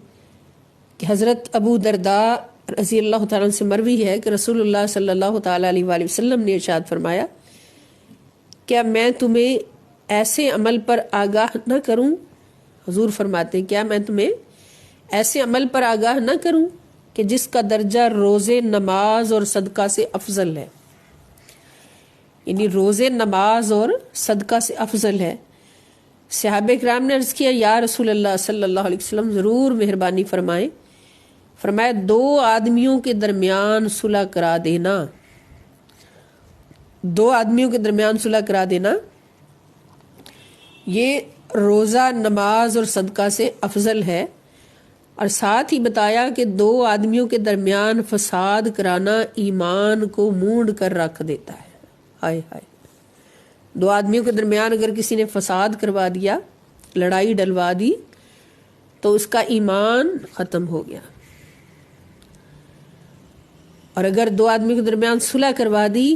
کہ حضرت ابو درداء رضی اللہ تعالیٰ عنہ سے مروی ہے کہ رسول اللہ صلی اللہ تعالی علیہ وآلہ وسلم نے ارشاد فرمایا، کیا میں تمہیں ایسے عمل پر آگاہ نہ کروں؟ حضور فرماتے ہیں کیا میں تمہیں ایسے عمل پر آگاہ نہ کروں کہ جس کا درجہ روزے، نماز اور صدقہ سے افضل ہے. یعنی روزے، نماز اور صدقہ سے افضل ہے. صحابہ کرام نے عرض کیا یا رسول اللہ صلی اللہ علیہ وسلم ضرور مہربانی فرمائیں. فرمایا دو آدمیوں کے درمیان صلح کرا دینا. دو آدمیوں کے درمیان صلح کرا دینا یہ روزہ، نماز اور صدقہ سے افضل ہے. اور ساتھ ہی بتایا کہ دو آدمیوں کے درمیان فساد کرانا ایمان کو مونڈ کر رکھ دیتا ہے. ہائے ہائے، دو آدمیوں کے درمیان اگر کسی نے فساد کروا دیا، لڑائی ڈلوا دی، تو اس کا ایمان ختم ہو گیا. اور اگر دو آدمیوں کے درمیان صلح کروا دی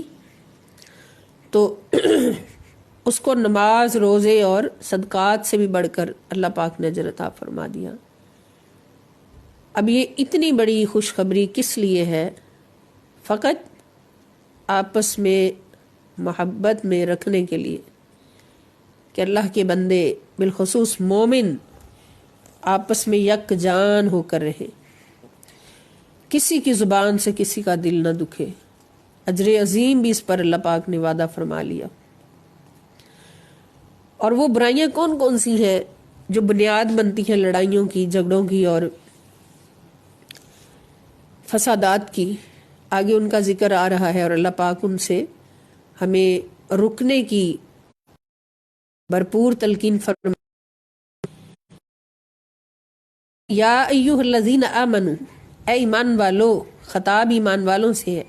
تو اس کو نماز، روزے اور صدقات سے بھی بڑھ کر اللہ پاک نے اجر عطا فرما دیا۔ اب یہ اتنی بڑی خوشخبری کس لیے ہے؟ فقط آپس میں محبت میں رکھنے کے لیے کہ اللہ کے بندے بالخصوص مومن آپس میں یک جان ہو کر رہے، کسی کی زبان سے کسی کا دل نہ دکھے۔ اجر عظیم بھی اس پر اللہ پاک نے وعدہ فرما لیا۔ اور وہ برائیاں کون کون سی ہیں جو بنیاد بنتی ہیں لڑائیوں کی، جھگڑوں کی اور فسادات کی، آگے ان کا ذکر آ رہا ہے، اور اللہ پاک ان سے ہمیں رکنے کی بھرپور تلقین فرما۔ یا ایھا الذین آمنوا، اے ایمان والو، خطاب ایمان والوں سے ہے۔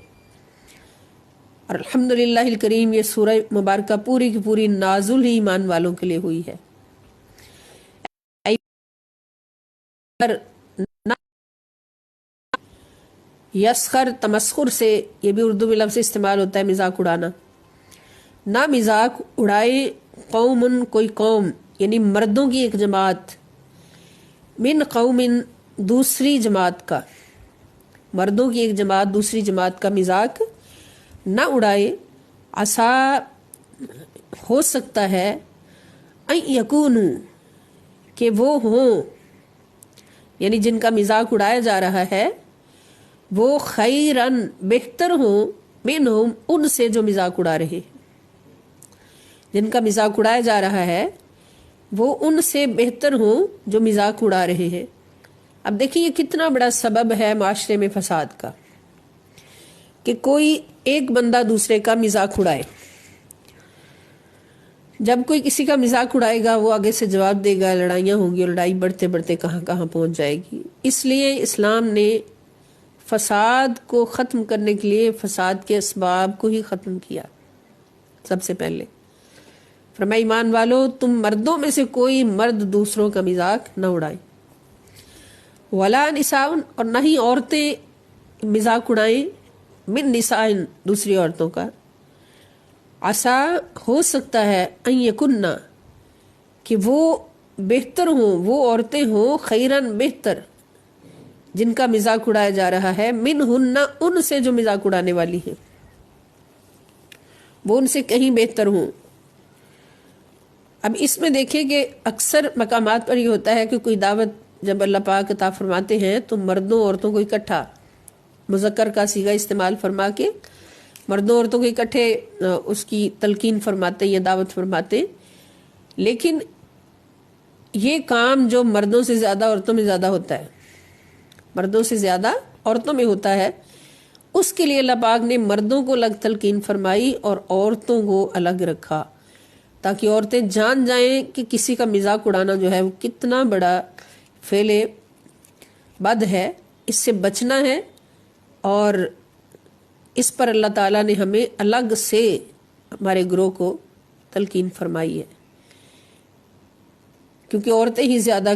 اور الحمدللہ الکریم، یہ سورہ مبارکہ پوری کی پوری نازل ہی ایمان والوں کے لیے ہوئی ہے۔ یسخر تمسخر سے، یہ بھی اردو میں لفظ استعمال ہوتا ہے مذاق اڑانا۔ نہ مذاق اڑائے قوم، کوئی قوم یعنی مردوں کی ایک جماعت، من قوم دوسری جماعت کا، مردوں کی ایک جماعت دوسری جماعت کا مذاق نہ اڑائے۔ عسا، ہو سکتا ہے، ان یکونوا، کہ وہ ہوں، یعنی جن کا مذاق اڑایا جا رہا ہے وہ خیرن، بہتر ہوں، منہم، ان سے جو مذاق اڑا رہے، جن کا مذاق اڑایا جا رہا ہے وہ ان سے بہتر ہوں جو مذاق اڑا رہے ہیں۔ اب دیکھیے یہ کتنا بڑا سبب ہے معاشرے میں فساد کا، کہ کوئی ایک بندہ دوسرے کا مذاق اڑائے۔ جب کوئی کسی کا مذاق اڑائے گا وہ آگے سے جواب دے گا، لڑائیاں ہوں گی، اور لڑائی بڑھتے بڑھتے کہاں کہاں پہنچ جائے گی۔ اس لیے اسلام نے فساد کو ختم کرنے کے لیے فساد کے اسباب کو ہی ختم کیا سب سے پہلے۔ فرمایا ایمان والو، تم مردوں میں سے کوئی مرد دوسروں کا مذاق نہ اڑائیں، ولا نساء، اور نہ ہی عورتیں مذاق اڑائیں، من نساء، دوسری عورتوں کا۔ عسا، ہو سکتا ہے، ان یکنہ، کہ وہ بہتر ہوں، وہ عورتیں ہوں، خیرن، بہتر، جن کا مذاق اڑایا جا رہا ہے، منہن، ان سے جو مذاق اڑانے والی ہیں، وہ ان سے کہیں بہتر ہوں۔ اب اس میں دیکھیں کہ اکثر مقامات پر یہ ہوتا ہے کہ کوئی دعوت جب اللہ پاک عطا فرماتے ہیں تو مردوں عورتوں کو اکٹھا، مذکر کا صیغہ استعمال فرما کے مردوں عورتوں کو اکٹھے اس کی تلقین فرماتے یا دعوت فرماتے، لیکن یہ کام جو مردوں سے زیادہ عورتوں میں زیادہ ہوتا ہے، مردوں سے زیادہ عورتوں میں ہوتا ہے، اس کے لیے اللہ پاک نے مردوں کو الگ تلقین فرمائی اور عورتوں کو الگ رکھا، تاکہ عورتیں جان جائیں کہ کسی کا مذاق اڑانا جو ہے وہ کتنا بڑا فعل بد ہے، اس سے بچنا ہے۔ اور اس پر اللہ تعالیٰ نے ہمیں الگ سے ہمارے گروہ کو تلقین فرمائی ہے، کیونکہ عورتیں ہی زیادہ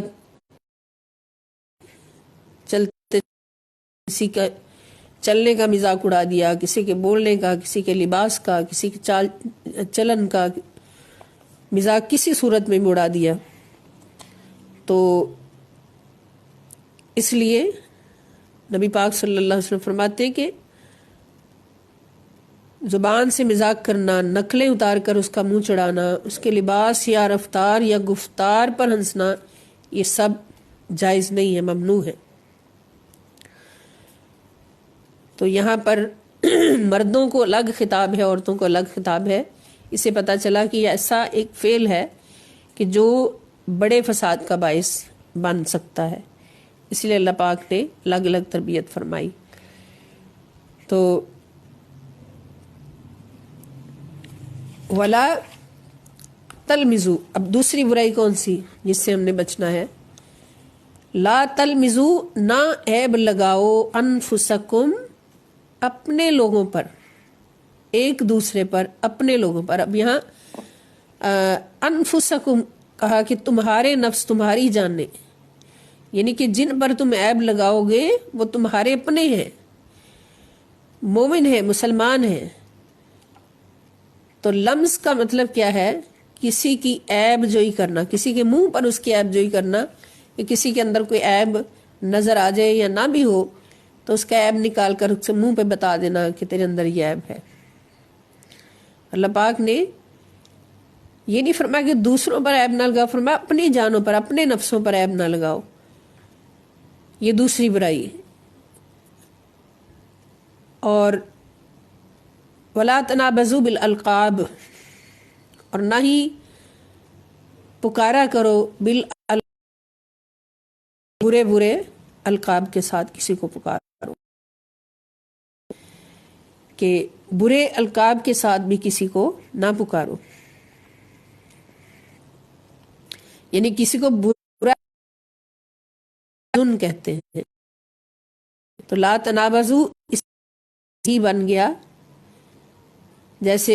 چلتے، کسی کا چلنے کا مذاق اڑا دیا، کسی کے بولنے کا، کسی کے لباس کا، کسی کے چال چلن کا مذاق کسی صورت میں اڑا دیا۔ تو اس لیے نبی پاک صلی اللہ علیہ وسلم فرماتے ہیں کہ زبان سے مذاق کرنا، نقلیں اتار کر اس کا منہ چڑھانا، اس کے لباس یا رفتار یا گفتار پر ہنسنا، یہ سب جائز نہیں ہے، ممنوع ہے۔ تو یہاں پر مردوں کو الگ خطاب ہے، عورتوں کو الگ خطاب ہے۔ اسے پتہ چلا کہ یہ ایسا ایک فعل ہے کہ جو بڑے فساد کا باعث بن سکتا ہے، اس لیے اللہ پاک نے الگ الگ تربیت فرمائی۔ تو ولا تلمزو، اب دوسری برائی کون سی جس سے ہم نے بچنا ہے؟ لا تلمزو، نہ عیب لگاؤ، انفسکم، اپنے لوگوں پر، ایک دوسرے پر، اپنے لوگوں پر۔ اب یہاں انفسکم کہا کہ تمہارے نفس، تمہاری جانیں، یعنی کہ جن پر تم عیب لگاؤ گے وہ تمہارے اپنے ہیں، مومن ہیں، مسلمان ہیں۔ تو لمز کا مطلب کیا ہے کسی کی عیب جوئی کرنا، کسی کے منہ پر اس کی عیب جوئی کرنا، کہ کسی کے اندر کوئی عیب نظر آ جائے یا نہ بھی ہو تو اس کا عیب نکال کر اس سے منہ پہ بتا دینا کہ تیرے اندر یہ عیب ہے۔ اللہ پاک نے یہ نہیں فرمایا کہ دوسروں پر عیب نہ لگاؤ، فرمایا اپنی جانوں پر، اپنے نفسوں پر عیب نہ لگاؤ، یہ دوسری برائی ہے۔ اور وَلَا تَنَابَزُوا بِالْأَلْقَابِ، اور نہ ہی پکارا کرو برے برے القاب کے ساتھ کسی کو پکارو، کہ برے القاب کے ساتھ بھی کسی کو نہ پکارو، یعنی کسی کو برا کہتے ہیں۔ تو لا تنابزو اس ہی بن گیا جیسے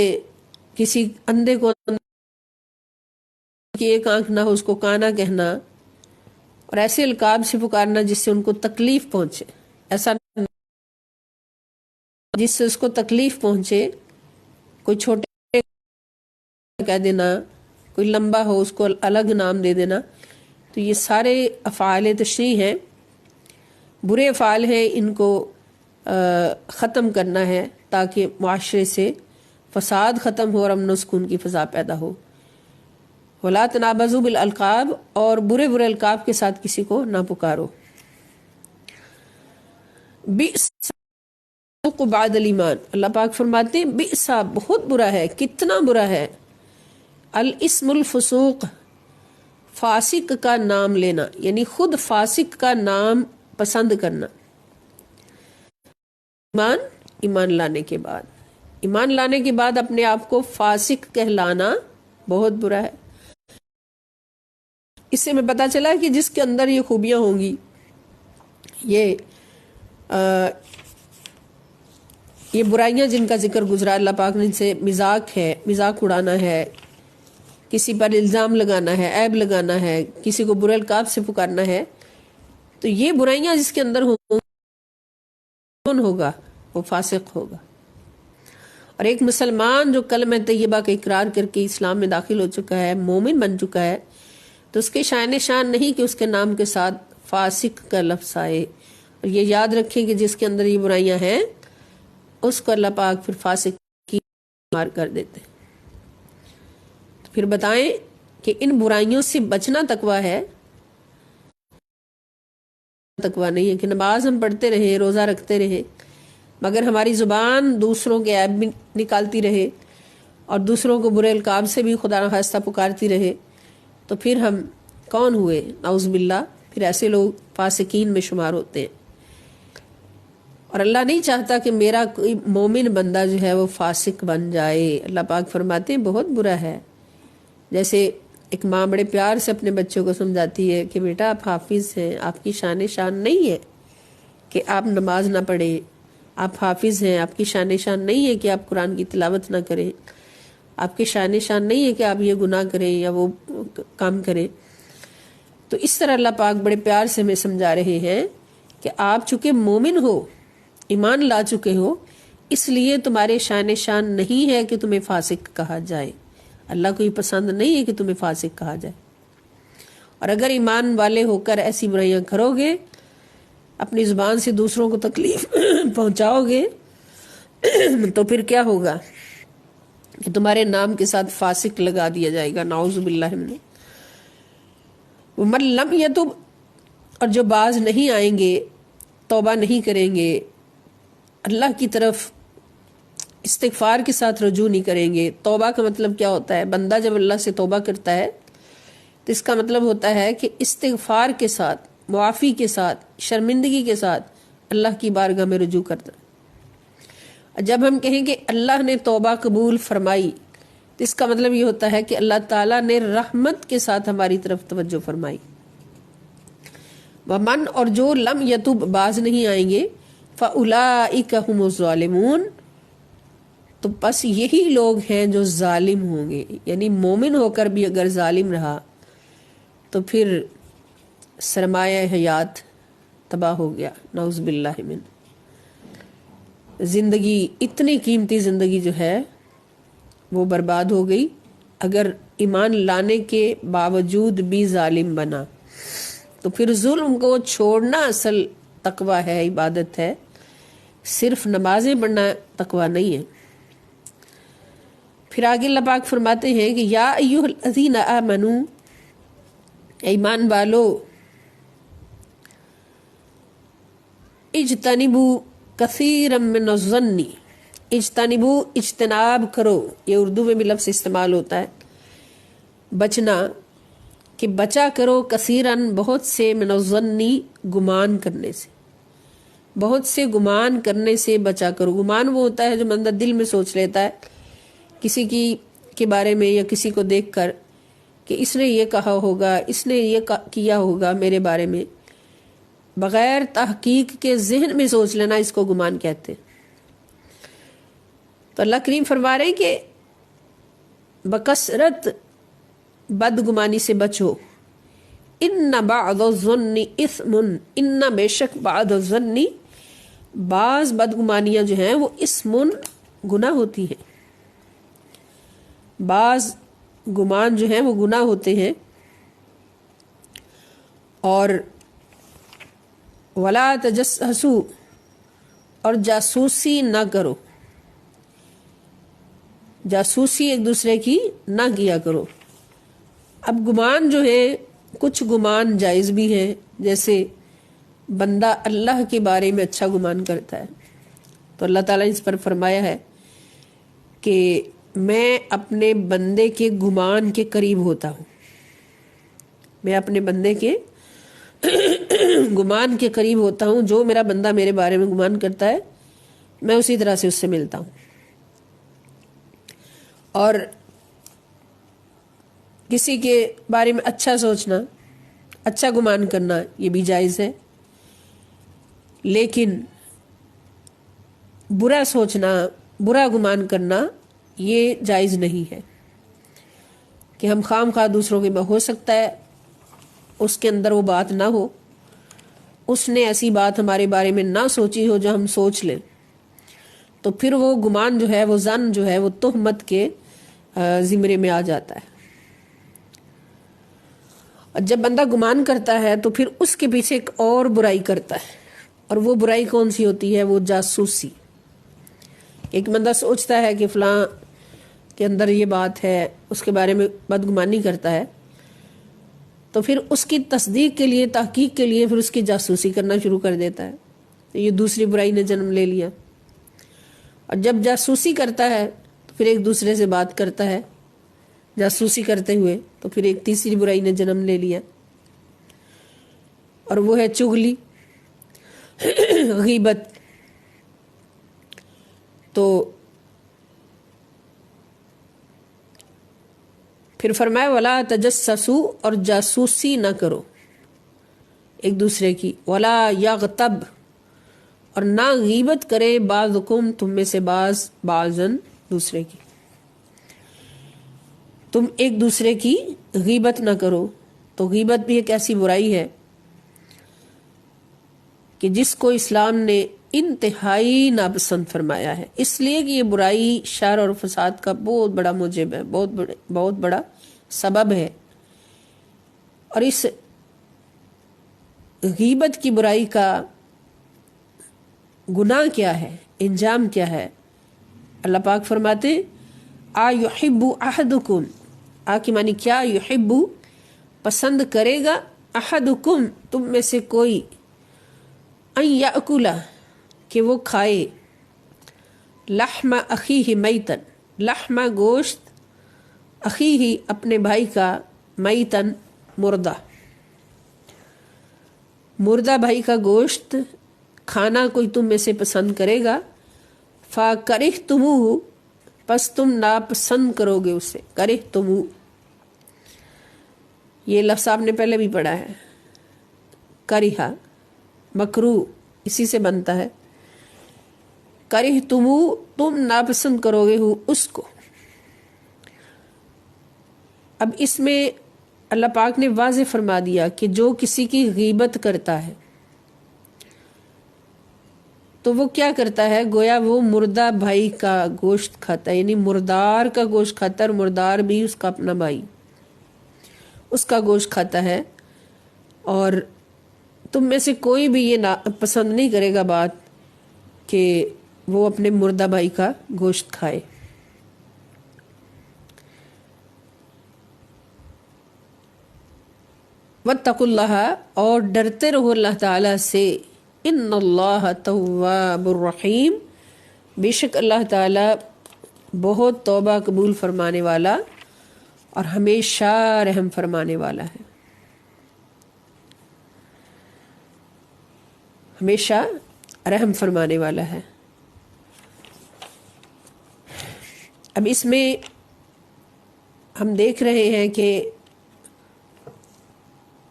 کسی اندھے کو کی ایک آنکھ نہ ہو اس کو کانا کہنا، اور ایسے القاب سے پکارنا جس سے ان کو تکلیف پہنچے، ایسا جس سے اس کو تکلیف پہنچے، کوئی چھوٹے کہہ دینا، کوئی لمبا ہو اس کو الگ نام دے دینا، تو یہ سارے افعال تشریح ہیں، برے افعال ہیں، ان کو ختم کرنا ہے تاکہ معاشرے سے فساد ختم ہو اور امن و سکون کی فضا پیدا ہو۔ وَلَا تَنَابَزُوا بِالْأَلْقَابِ، اور برے برے القاب کے ساتھ کسی کو نہ پکارو۔ بئس بعد الایمان، اللہ پاک فرماتے ہیں بئس، بہت برا ہے، کتنا برا ہے، الاسم الفسوق، فاسق کا نام لینا، یعنی خود فاسق کا نام پسند کرنا۔ ایمان لانے کے بعد، ایمان لانے کے بعد اپنے آپ کو فاسق کہلانا بہت برا ہے۔ اس سے میں پتہ چلا کہ جس کے اندر یہ خوبیاں ہوں گی، یہ برائیاں جن کا ذکر گزرا اللہ پاک نے، ان سے مذاق ہے، مذاق اڑانا ہے، کسی پر الزام لگانا ہے، عیب لگانا ہے، کسی کو برے القاب سے پکارنا ہے، تو یہ برائیاں جس کے اندر کون ہوگا؟ وہ فاسق ہوگا۔ اور ایک مسلمان جو کلمہ طیبہ کا اقرار کر کے اسلام میں داخل ہو چکا ہے، مومن بن چکا ہے، تو اس کے شان شان نہیں کہ اس کے نام کے ساتھ فاسق کا لفظ آئے۔ اور یہ یاد رکھیں کہ جس کے اندر یہ برائیاں ہیں اس کو اللہ پاک پھر فاسق کی مار کر دیتے۔ تو پھر بتائیں کہ ان برائیوں سے بچنا تقویٰ ہے، تقویٰ نہیں ہے کہ نماز ہم پڑھتے رہے، روزہ رکھتے رہے، مگر ہماری زبان دوسروں کے عیب بھی نکالتی رہے اور دوسروں کو برے القاب سے بھی خدا نخواستہ پکارتی رہے، تو پھر ہم کون ہوئے؟ نعوذ باللہ، پھر ایسے لوگ فاسقین میں شمار ہوتے ہیں۔ اور اللہ نہیں چاہتا کہ میرا کوئی مومن بندہ جو ہے وہ فاسق بن جائے۔ اللہ پاک فرماتے ہیں بہت برا ہے۔ جیسے ایک ماں بڑے پیار سے اپنے بچوں کو سمجھاتی ہے کہ بیٹا آپ حافظ ہیں، آپ کی شان نہیں ہے کہ آپ نماز نہ پڑھیں، آپ حافظ ہیں، آپ کی شان نہیں ہے کہ آپ قرآن کی تلاوت نہ کریں، آپ کے شان نہیں ہے کہ آپ یہ گناہ کریں یا وہ کام کریں۔ تو اس طرح اللہ پاک بڑے پیار سے ہمیں سمجھا رہے ہیں کہ آپ چونکہ مومن ہو، ایمان لا چکے ہو، اس لیے تمہارے شان نہیں ہے کہ تمہیں فاسق کہا جائے، اللہ کو یہ پسند نہیں ہے کہ تمہیں فاسق کہا جائے۔ اور اگر ایمان والے ہو کر ایسی برائیاں کرو گے، اپنی زبان سے دوسروں کو تکلیف پہنچاؤ گے، تو پھر کیا ہوگا کہ تمہارے نام کے ساتھ فاسق لگا دیا جائے گا، نعوذ باللہ من۔ وَمَن لَّمْ يَتُبْ، اور جو باز نہیں آئیں گے، توبہ نہیں کریں گے، اللہ کی طرف استغفار کے ساتھ رجوع نہیں کریں گے۔ توبہ کا مطلب کیا ہوتا ہے؟ بندہ جب اللہ سے توبہ کرتا ہے تو اس کا مطلب ہوتا ہے کہ استغفار کے ساتھ، معافی کے ساتھ، شرمندگی کے ساتھ اللہ کی بارگاہ میں رجوع کرنا۔ جب ہم کہیں کہ اللہ نے توبہ قبول فرمائی تو اس کا مطلب یہ ہوتا ہے کہ اللہ تعالیٰ نے رحمت کے ساتھ ہماری طرف توجہ فرمائی۔ ومن، اور جو لم یتوب، باز نہیں آئیں گے، فاولئک هم الظالمون، تو بس یہی لوگ ہیں جو ظالم ہوں گے۔ یعنی مومن ہو کر بھی اگر ظالم رہا تو پھر سرمایہ حیات تباہ ہو گیا، نعوذ باللہ من۔ زندگی، اتنی قیمتی زندگی جو ہے وہ برباد ہو گئی اگر ایمان لانے کے باوجود بھی ظالم بنا، تو پھر ظلم کو چھوڑنا اصل تقوی ہے، عبادت ہے، صرف نمازیں پڑھنا تقوی نہیں ہے۔ پھر آگے اللہ پاک فرماتے ہیں کہ یا ایھا الذین آمنوا، ایمان والو، اجتنبوا کثیرا من الظن، اجتنبوا اجتناب کرو، یہ اردو میں بھی لفظ استعمال ہوتا ہے بچنا، کہ بچا کرو کثیرن بہت سے، من الظن گمان کرنے سے، بہت سے گمان کرنے سے بچا کرو۔ گمان وہ ہوتا ہے جو بندہ دل میں سوچ لیتا ہے کسی کے بارے میں یا کسی کو دیکھ کر کہ اس نے یہ کہا ہوگا، اس نے یہ کیا ہوگا میرے بارے میں، بغیر تحقیق کے ذہن میں سوچ لینا، اس کو گمان کہتے ہیں۔ تو اللہ کریم فرما رہے ہیں کہ بکثرت بدگمانی سے بچو، ان بعض الظن اثم، ان بے شک بعض الظن، بعض بدگمانیاں جو ہیں وہ اسم گناہ ہوتی ہیں، بعض گمان جو ہیں وہ گناہ ہوتے ہیں۔ اور ولا تجسسوا، اور جاسوسی نہ کرو، جاسوسی ایک دوسرے کی نہ کیا کرو۔ اب گمان جو ہے، کچھ گمان جائز بھی ہیں، جیسے بندہ اللہ کے بارے میں اچھا گمان کرتا ہے تو اللہ تعالیٰ نے اس پر فرمایا ہے کہ میں اپنے بندے کے گمان کے قریب ہوتا ہوں، میں اپنے بندے کے گمان کے قریب ہوتا ہوں، جو میرا بندہ میرے بارے میں گمان کرتا ہے میں اسی طرح سے اس سے ملتا ہوں۔ اور کسی کے بارے میں اچھا سوچنا، اچھا گمان کرنا، یہ بھی جائز ہے، لیکن برا سوچنا، برا گمان کرنا یہ جائز نہیں ہے کہ ہم خام خواہ دوسروں کے، ہو سکتا ہے اس کے اندر وہ بات نہ ہو، اس نے ایسی بات ہمارے بارے میں نہ سوچی ہو جو ہم سوچ لیں، تو پھر وہ گمان جو ہے، وہ ظن جو ہے، وہ تہمت کے زمرے میں آ جاتا ہے۔ اور جب بندہ گمان کرتا ہے تو پھر اس کے پیچھے ایک اور برائی کرتا ہے، اور وہ برائی کون سی ہوتی ہے؟ وہ جاسوسی۔ ایک بندہ سوچتا ہے کہ فلاں کے اندر یہ بات ہے، اس کے بارے میں بدگمانی کرتا ہے، تو پھر اس کی تصدیق کے لیے، تحقیق کے لیے پھر اس کی جاسوسی کرنا شروع کر دیتا ہے، یہ دوسری برائی نے جنم لے لیا۔ اور جب جاسوسی کرتا ہے تو پھر ایک دوسرے سے بات کرتا ہے جاسوسی کرتے ہوئے، تو پھر ایک تیسری برائی نے جنم لے لیا، اور وہ ہے چغلی، غیبت۔ تو پھر فرمایا ولا تجسسوا، اور جاسوسی نہ کرو ایک دوسرے کی، ولا یغتب، اور نہ غیبت کرے بعضکم، تم میں سے بعض، بعضن دوسرے کی، تم ایک دوسرے کی غیبت نہ کرو۔ تو غیبت بھی ایک ایسی برائی ہے کہ جس کو اسلام نے انتہائی ناپسند فرمایا ہے، اس لیے کہ یہ برائی شر اور فساد کا بہت بڑا موجب ہے، بہت بڑا سبب ہے۔ اور اس غیبت کی برائی کا گناہ کیا ہے، انجام کیا ہے؟ اللہ پاک فرماتے یحب احدکم، کی معنی کیا؟ یحب پسند کرے گا، احدکم تم میں سے کوئی، ان یاکل کہ وہ کھائے، لحم اخیہ میتن، لحم گوشت، اخیہ اپنے بھائی کا، میتن مردہ، مردہ بھائی کا گوشت کھانا کوئی تم میں سے پسند کرے گا، فَكَرِهْتُمُوهُ پس تم ناپسند کرو گے اسے، کرہتموہ یہ لفظ آپ نے پہلے بھی پڑھا ہے، کرہا مکروہ اسی سے بنتا ہے، کرہتموہ تم ناپسند کرو گے اس کو۔ اب اس میں اللہ پاک نے واضح فرما دیا کہ جو کسی کی غیبت کرتا ہے تو وہ کیا کرتا ہے، گویا وہ مردہ بھائی کا گوشت کھاتا ہے، یعنی مردار کا گوشت کھاتا ہے، اور مردار بھی اس کا اپنا بھائی، اس کا گوشت کھاتا ہے۔ اور تم میں سے کوئی بھی یہ پسند نہیں کرے گا بات کہ وہ اپنے مردہ بھائی کا گوشت کھائے۔ واتقوا اللہ، اور ڈرتے رہو اللہ تعالیٰ سے، ان اللہ تواب الرحیم، بے شک اللہ تعالیٰ بہت توبہ قبول فرمانے والا اور ہمیشہ رحم فرمانے والا ہے، ہمیشہ رحم فرمانے والا ہے۔ اب اس میں ہم دیکھ رہے ہیں کہ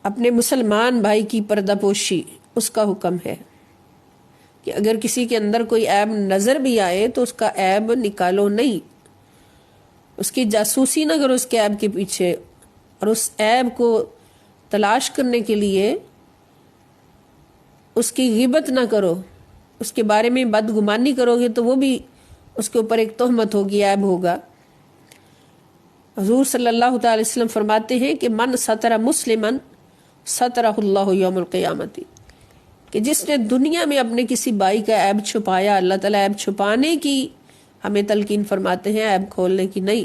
اپنے مسلمان بھائی کی پردہ پوشی اس کا حکم ہے کہ اگر کسی کے اندر کوئی عیب نظر بھی آئے تو اس کا عیب نکالو نہیں، اس کی جاسوسی نہ کرو اس کے عیب کے پیچھے، اور اس عیب کو تلاش کرنے کے لیے اس کی غیبت نہ کرو، اس کے بارے میں بدگمانی کرو گے تو وہ بھی اس کے اوپر ایک تہمت ہوگی، عیب ہوگا۔ حضور صلی اللہ تعالی وسلم فرماتے ہیں کہ من ستر مسلمن سترہ اللہ یوم القیامت، کہ جس نے دنیا میں اپنے کسی بھائی کا عیب چھپایا، اللہ تعالیٰ عیب چھپانے کی ہمیں تلقین فرماتے ہیں، عیب کھولنے کی نہیں،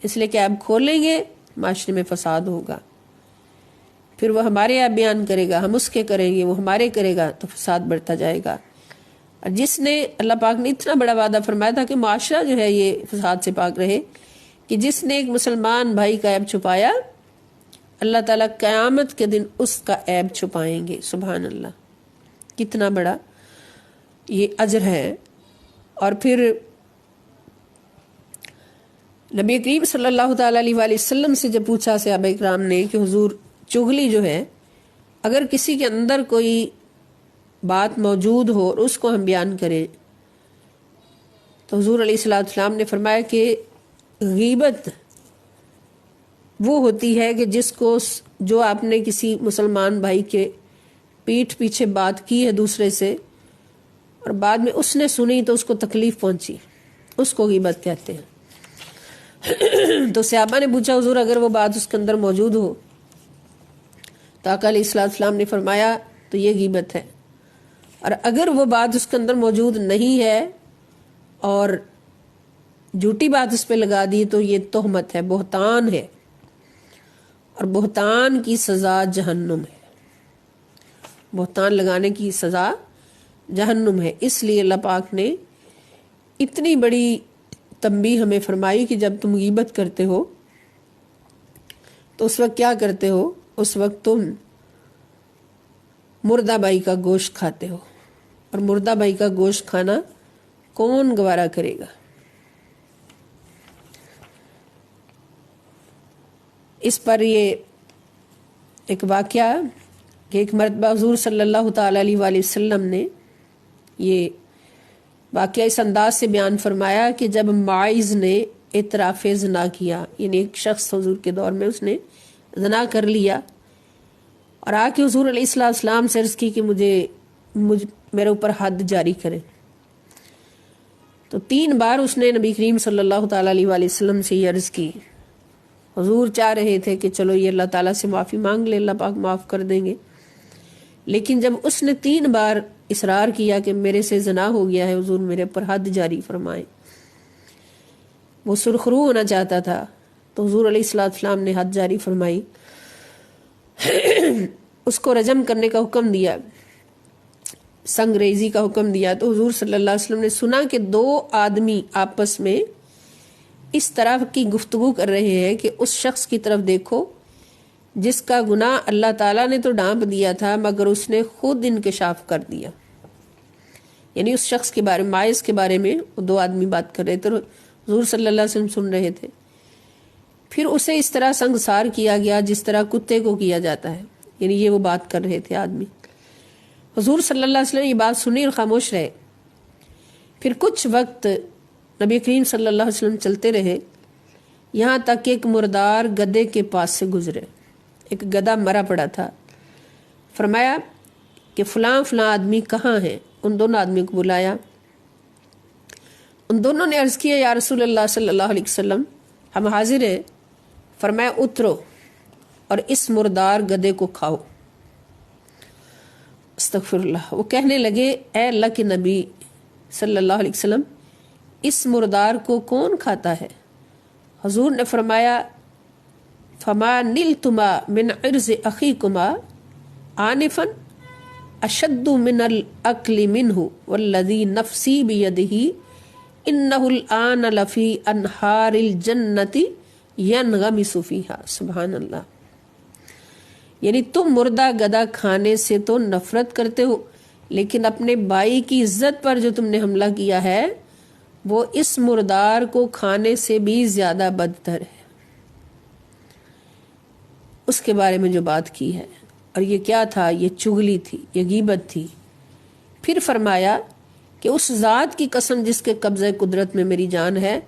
اس لیے کہ عیب کھولیں گے معاشرے میں فساد ہوگا، پھر وہ ہمارے عیب بیان کرے گا، ہم اس کے کریں گے، وہ ہمارے کرے گا، تو فساد بڑھتا جائے گا۔ اور جس نے، اللہ پاک نے اتنا بڑا وعدہ فرمایا تھا کہ معاشرہ جو ہے یہ فساد سے پاک رہے، کہ جس نے ایک مسلمان بھائی کا عیب چھپایا، اللہ تعالیٰ قیامت کے دن اس کا عیب چھپائیں گے۔ سبحان اللہ، کتنا بڑا یہ اجر ہے۔ اور پھر نبی کریم صلی اللہ تعالیٰ علیہ وآلہ وسلم سے جب پوچھا صحابہ اکرام نے کہ حضور چغلی جو ہے، اگر کسی کے اندر کوئی بات موجود ہو اور اس کو ہم بیان کریں، تو حضور علیہ الصلوۃ والسلام نے فرمایا کہ غیبت وہ ہوتی ہے کہ جس کو، جو آپ نے کسی مسلمان بھائی کے پیٹھ پیچھے بات کی ہے دوسرے سے اور بعد میں اس نے سنی تو اس کو تکلیف پہنچی، اس کو غیبت کہتے ہیں۔ تو صحابہ نے پوچھا حضور اگر وہ بات اس کے اندر موجود ہو، تو آقا علیہ الصلوۃ والسلام نے فرمایا تو یہ غیبت ہے، اور اگر وہ بات اس کے اندر موجود نہیں ہے اور جھوٹی بات اس پہ لگا دی تو یہ تہمت ہے، بہتان ہے، اور بہتان کی سزا جہنم ہے، بہتان لگانے کی سزا جہنم ہے۔ اس لیے اللہ پاک نے اتنی بڑی تنبیہ ہمیں فرمائی کہ جب تم غیبت کرتے ہو تو اس وقت کیا کرتے ہو، اس وقت تم مردہ بھائی کا گوشت کھاتے ہو، اور مردہ بھائی کا گوشت کھانا کون گوارا کرے گا۔ اس پر یہ ایک واقعہ کہ ایک مرتبہ حضور صلی اللہ تعالی علیہ وآلہ وسلم نے یہ واقعہ اس انداز سے بیان فرمایا کہ جب معاذ نے اعتراف زنا کیا، یعنی ایک شخص حضور کے دور میں اس نے زنا کر لیا اور آ کے حضور علیہ السلام سے عرض کی کہ میرے اوپر حد جاری کریں، تو 3 بار اس نے نبی کریم صلی اللہ تعالی علیہ وآلہ وسلم سے یہ عرض کی۔ حضور چاہ رہے تھے کہ چلو یہ اللہ تعالیٰ سے معافی مانگ لے، اللہ پاک معاف کر دیں گے، لیکن جب اس نے 3 بار اصرار کیا کہ میرے سے زنا ہو گیا ہے، حضور میرے پر حد جاری فرمائیں، وہ سرخرو ہونا چاہتا تھا، تو حضور علیہ السلام نے حد جاری فرمائی، اس کو رجم کرنے کا حکم دیا، سنگ ریزی کا حکم دیا۔ تو حضور صلی اللہ علیہ وسلم نے سنا کہ 2 آدمی آپس میں اس طرح کی گفتگو کر رہے ہیں کہ اس شخص کی طرف دیکھو جس کا گناہ اللہ تعالیٰ نے تو ڈانپ دیا تھا مگر اس نے خود انکشاف کر دیا، یعنی اس شخص کے بارے میں، ماعز کے بارے میں وہ 2 آدمی بات کر رہے تھے، حضور صلی اللہ علیہ وسلم سن رہے تھے۔ پھر اسے اس طرح سنگسار کیا گیا جس طرح کتے کو کیا جاتا ہے، یعنی یہ وہ بات کر رہے تھے آدمی۔ حضور صلی اللہ علیہ وسلم یہ بات سنی اور خاموش رہے۔ پھر کچھ وقت نبی کریم صلی اللہ علیہ وسلم چلتے رہے، یہاں تک کہ ایک مردار گدھے کے پاس سے گزرے، ایک گدھا مرا پڑا تھا۔ فرمایا کہ فلاں فلاں آدمی کہاں ہیں؟ ان دونوں آدمیوں کو بلایا. ان دونوں نے عرض کیا یا رسول اللہ صلی اللہ علیہ وسلم ہم حاضر ہیں. فرمایا اترو اور اس مردار گدھے کو کھاؤ. استغفر اللہ. وہ کہنے لگے اے اللہ کے نبی صلی اللہ علیہ وسلم اس مردار کو کون کھاتا ہے؟ حضور نے فرمایا فما نلتما من عرض اخیکما آنفا اشد من الاکل منہ والذی نفسی بیدہ انہ الآن لفی انہار الجنت ینغمس فیہا. سبحان اللہ. یعنی تم مردہ گدھا کھانے سے تو نفرت کرتے ہو لیکن اپنے بھائی کی عزت پر جو تم نے حملہ کیا ہے وہ اس مردار کو کھانے سے بھی زیادہ بدتر ہے. اس کے بارے میں جو بات کی ہے. اور یہ کیا تھا؟ یہ چغلی تھی، یہ غیبت تھی. پھر فرمایا کہ اس ذات کی قسم جس کے قبضہ قدرت میں میری جان ہے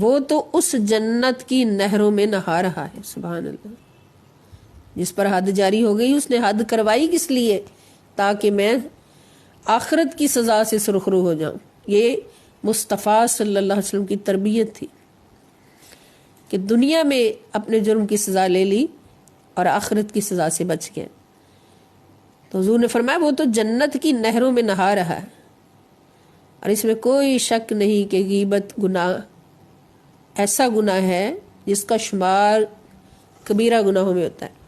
وہ تو اس جنت کی نہروں میں نہا رہا ہے. سبحان اللہ. جس پر حد جاری ہو گئی اس نے حد کروائی کس لیے؟ تاکہ میں آخرت کی سزا سے سرخرو ہو جاؤں. یہ مصطفیٰ صلی اللہ علیہ وسلم کی تربیت تھی کہ دنیا میں اپنے جرم کی سزا لے لی اور آخرت کی سزا سے بچ گئے. تو حضور نے فرمایا وہ تو جنت کی نہروں میں نہا رہا ہے. اور اس میں کوئی شک نہیں کہ غیبت گناہ ایسا گناہ ہے جس کا شمار کبیرہ گناہوں میں ہوتا ہے.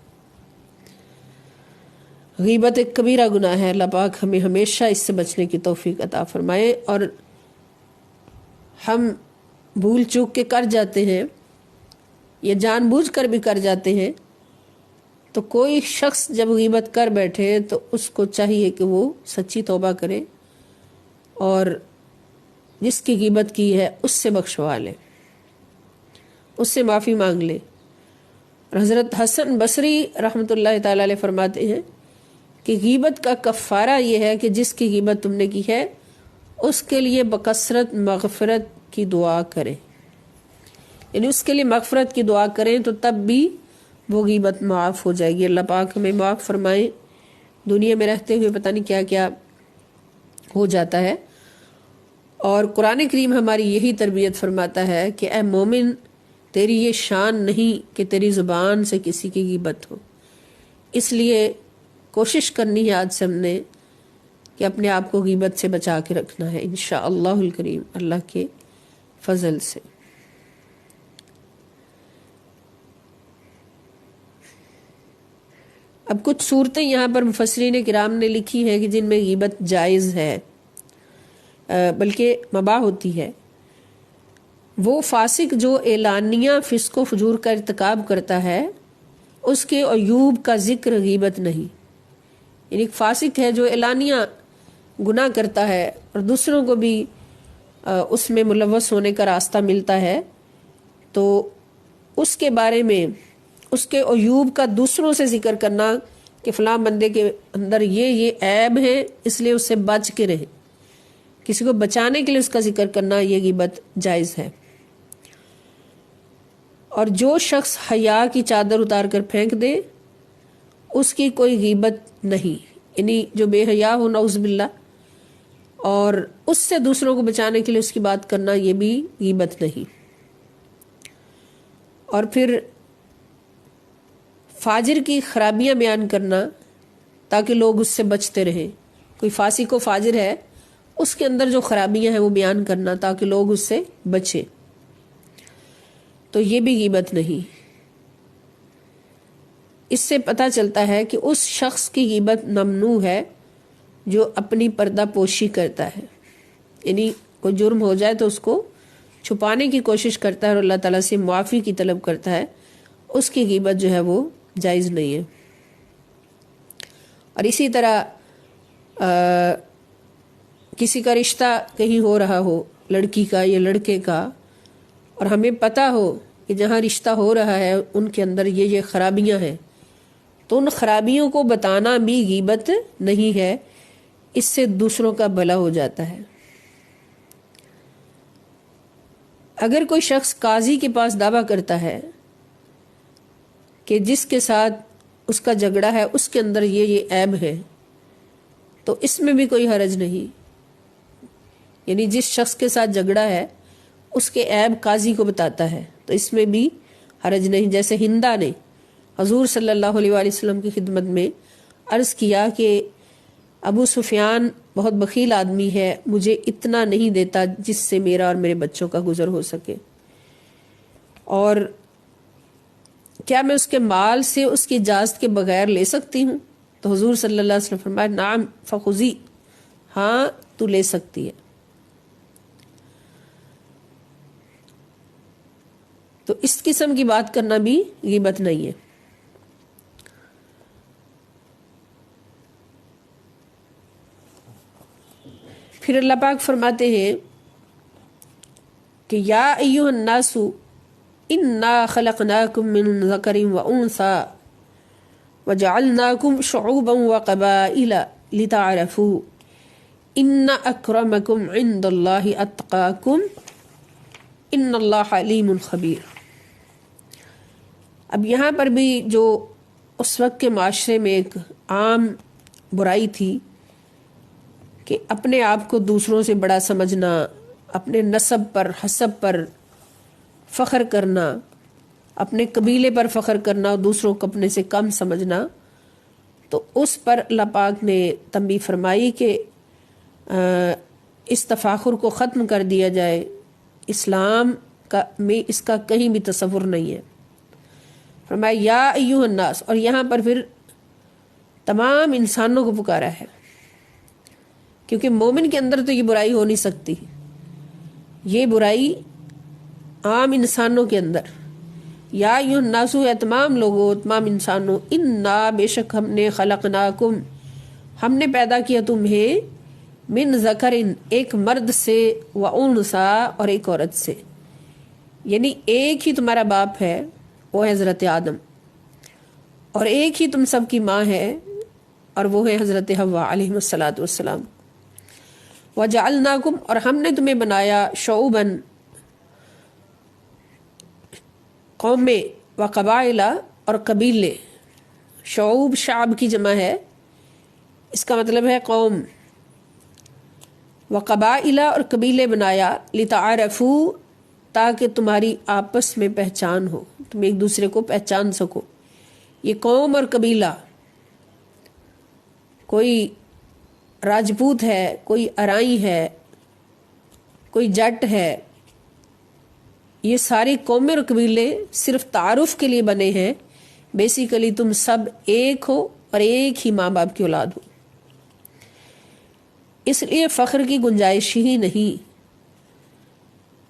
غیبت ایک کبیرہ گناہ ہے. اللہ پاک ہمیں ہمیشہ اس سے بچنے کی توفیق عطا فرمائے. اور ہم بھول چوک کے کر جاتے ہیں یا جان بوجھ کر بھی کر جاتے ہیں تو کوئی شخص جب غیبت کر بیٹھے تو اس کو چاہیے کہ وہ سچی توبہ کرے اور جس کی غیبت کی ہے اس سے بخشوا لے، اس سے معافی مانگ لے. اور حضرت حسن بصری رحمۃ اللہ تعالی علیہ فرماتے ہیں کہ غیبت کا کفارہ یہ ہے کہ جس کی غیبت تم نے کی ہے اس کے لیے بکثرت مغفرت کی دعا کریں. یعنی اس کے لیے مغفرت کی دعا کریں تو تب بھی وہ غیبت معاف ہو جائے گی. اللہ پاک ہمیں معاف فرمائے. دنیا میں رہتے ہوئے پتہ نہیں کیا کیا ہو جاتا ہے. اور قرآن کریم ہماری یہی تربیت فرماتا ہے کہ اے مومن تیری یہ شان نہیں کہ تیری زبان سے کسی کی غیبت ہو. اس لیے کوشش کرنی ہے آج سے ہم نے کہ اپنے آپ کو غیبت سے بچا کے رکھنا ہے انشاءاللہ الکریم اللہ کے فضل سے. اب کچھ صورتیں یہاں پر مفسرین کرام نے لکھی ہیں کہ جن میں غیبت جائز ہے بلکہ مباح ہوتی ہے. وہ فاسق جو اعلانیہ فسق و فجور کا ارتکاب کرتا ہے اس کے عیوب کا ذکر غیبت نہیں. یعنی ایک فاسق ہے جو اعلانیہ گناہ کرتا ہے اور دوسروں کو بھی اس میں ملوث ہونے کا راستہ ملتا ہے تو اس کے بارے میں اس کے عیوب کا دوسروں سے ذکر کرنا کہ فلاں بندے کے اندر یہ عیب ہے اس لیے اس سے بچ کے رہے، کسی کو بچانے کے لیے اس کا ذکر کرنا یہ غیبت جائز ہے. اور جو شخص حیا کی چادر اتار کر پھینک دے اس کی کوئی غیبت نہیں. یعنی جو بے حیا ہو نعوذ باللہ اور اس سے دوسروں کو بچانے کے لیے اس کی بات کرنا یہ بھی غیبت نہیں. اور پھر فاجر کی خرابیاں بیان کرنا تاکہ لوگ اس سے بچتے رہیں. کوئی فاسق و فاجر ہے اس کے اندر جو خرابیاں ہیں وہ بیان کرنا تاکہ لوگ اس سے بچیں تو یہ بھی غیبت نہیں. اس سے پتہ چلتا ہے کہ اس شخص کی غیبت ممنوع ہے جو اپنی پردہ پوشی کرتا ہے. یعنی کوئی جرم ہو جائے تو اس کو چھپانے کی کوشش کرتا ہے اور اللہ تعالیٰ سے معافی کی طلب کرتا ہے، اس کی غیبت جو ہے وہ جائز نہیں ہے. اور اسی طرح کسی کا رشتہ کہیں ہو رہا ہو لڑکی کا یا لڑکے کا اور ہمیں پتہ ہو کہ جہاں رشتہ ہو رہا ہے ان کے اندر یہ خرابیاں ہیں تو ان خرابیوں کو بتانا بھی غیبت نہیں ہے. اس سے دوسروں کا بھلا ہو جاتا ہے. اگر کوئی شخص قاضی کے پاس دعویٰ کرتا ہے کہ جس کے ساتھ اس کا جھگڑا ہے اس کے اندر یہ عیب ہے تو اس میں بھی کوئی حرج نہیں، یعنی جس شخص کے ساتھ جھگڑا ہے اس کے عیب قاضی کو بتاتا ہے تو اس میں بھی حرج نہیں۔ جیسے ہندا نے حضور صلی اللہ علیہ وآلہ وسلم کی خدمت میں عرض کیا کہ ابو سفیان بہت بخیل آدمی ہے، مجھے اتنا نہیں دیتا جس سے میرا اور میرے بچوں کا گزر ہو سکے، اور کیا میں اس کے مال سے اس کی اجازت کے بغیر لے سکتی ہوں؟ تو حضور صلی اللہ علیہ وسلم فرمایا نعم فخذی، ہاں تو لے سکتی ہے۔ تو اس قسم کی بات کرنا بھی غیبت نہیں ہے۔ پھر اللہ پاک فرماتے ہیں کہ یا ایھا الناس انا خلقناکم من ذکر وانثی وجعلناکم شعوبا وقبائل لتعارفوا ان اکرمکم عند اللہ اتقاکم ان اللہ علیم خبیر۔ اب یہاں پر بھی جو اس وقت کے معاشرے میں ایک عام برائی تھی کہ اپنے آپ کو دوسروں سے بڑا سمجھنا، اپنے نسب پر حسب پر فخر کرنا، اپنے قبیلے پر فخر کرنا اور دوسروں کو اپنے سے کم سمجھنا، تو اس پر اللہ پاک نے تنبیہ فرمائی کہ اس تفاخر کو ختم کر دیا جائے۔ اسلام میں اس کا کہیں بھی تصور نہیں ہے۔ فرمایا یا ایھا الناس، اور یہاں پر پھر تمام انسانوں کو پکارا ہے، کیونکہ مومن کے اندر تو یہ برائی ہو نہیں سکتی، یہ برائی عام انسانوں کے اندر۔ یا ایھا الناس، اے تمام لوگوں، تمام انسانوں، انا بے شک ہم نے خلقناکم، ہم نے پیدا کیا تمہیں، من ذکرن ایک مرد سے، و انثی اور ایک عورت سے، یعنی ایک ہی تمہارا باپ ہے وہ ہے حضرت آدم، اور ایک ہی تم سب کی ماں ہے اور وہ ہے حضرت حوا علیہ الصلوۃ والسلام۔ وجعلناکم، اور ہم نے تمہیں بنایا، شعوباً قومیں، وقبائل اور قبیلے۔ شعوب شعب کی جمع ہے، اس کا مطلب ہے قوم۔ وقبائل اور قبیلے بنایا، لتعارفوا تاکہ تمہاری آپس میں پہچان ہو، تم ایک دوسرے کو پہچان سکو۔ یہ قوم اور قبیلہ، کوئی راجپوت ہے، کوئی ارائی ہے، کوئی جٹ ہے، یہ ساری قومیں اور قبیلے صرف تعارف کے لیے بنے ہیں، بیسیکلی تم سب ایک ہو اور ایک ہی ماں باپ کی اولاد ہو، اس لیے فخر کی گنجائش ہی نہیں۔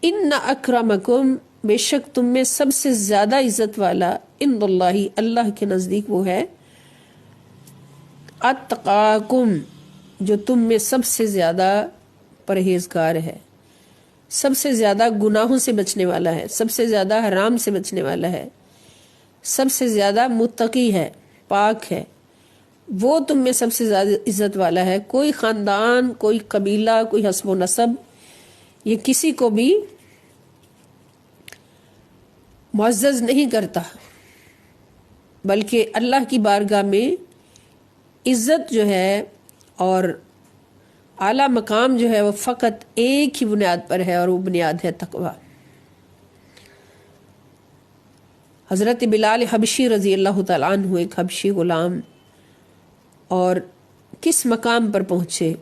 ان اکرمکم، بے شک تم میں سب سے زیادہ عزت والا، عند اللہ، اللہ کے نزدیک وہ ہے، اتقاکم، جو تم میں سب سے زیادہ پرہیزگار ہے، سب سے زیادہ گناہوں سے بچنے والا ہے، سب سے زیادہ حرام سے بچنے والا ہے، سب سے زیادہ متقی ہے، پاک ہے، وہ تم میں سب سے زیادہ عزت والا ہے۔ کوئی خاندان، کوئی قبیلہ، کوئی حسب و نسب، یہ کسی کو بھی معزز نہیں کرتا، بلکہ اللہ کی بارگاہ میں عزت جو ہے اور اعلیٰ مقام جو ہے وہ فقط ایک ہی بنیاد پر ہے، اور وہ بنیاد ہے تقوی۔ حضرت بلال حبشی رضی اللہ تعالیٰ عنہ ایک حبشی غلام، اور کس مقام پر پہنچے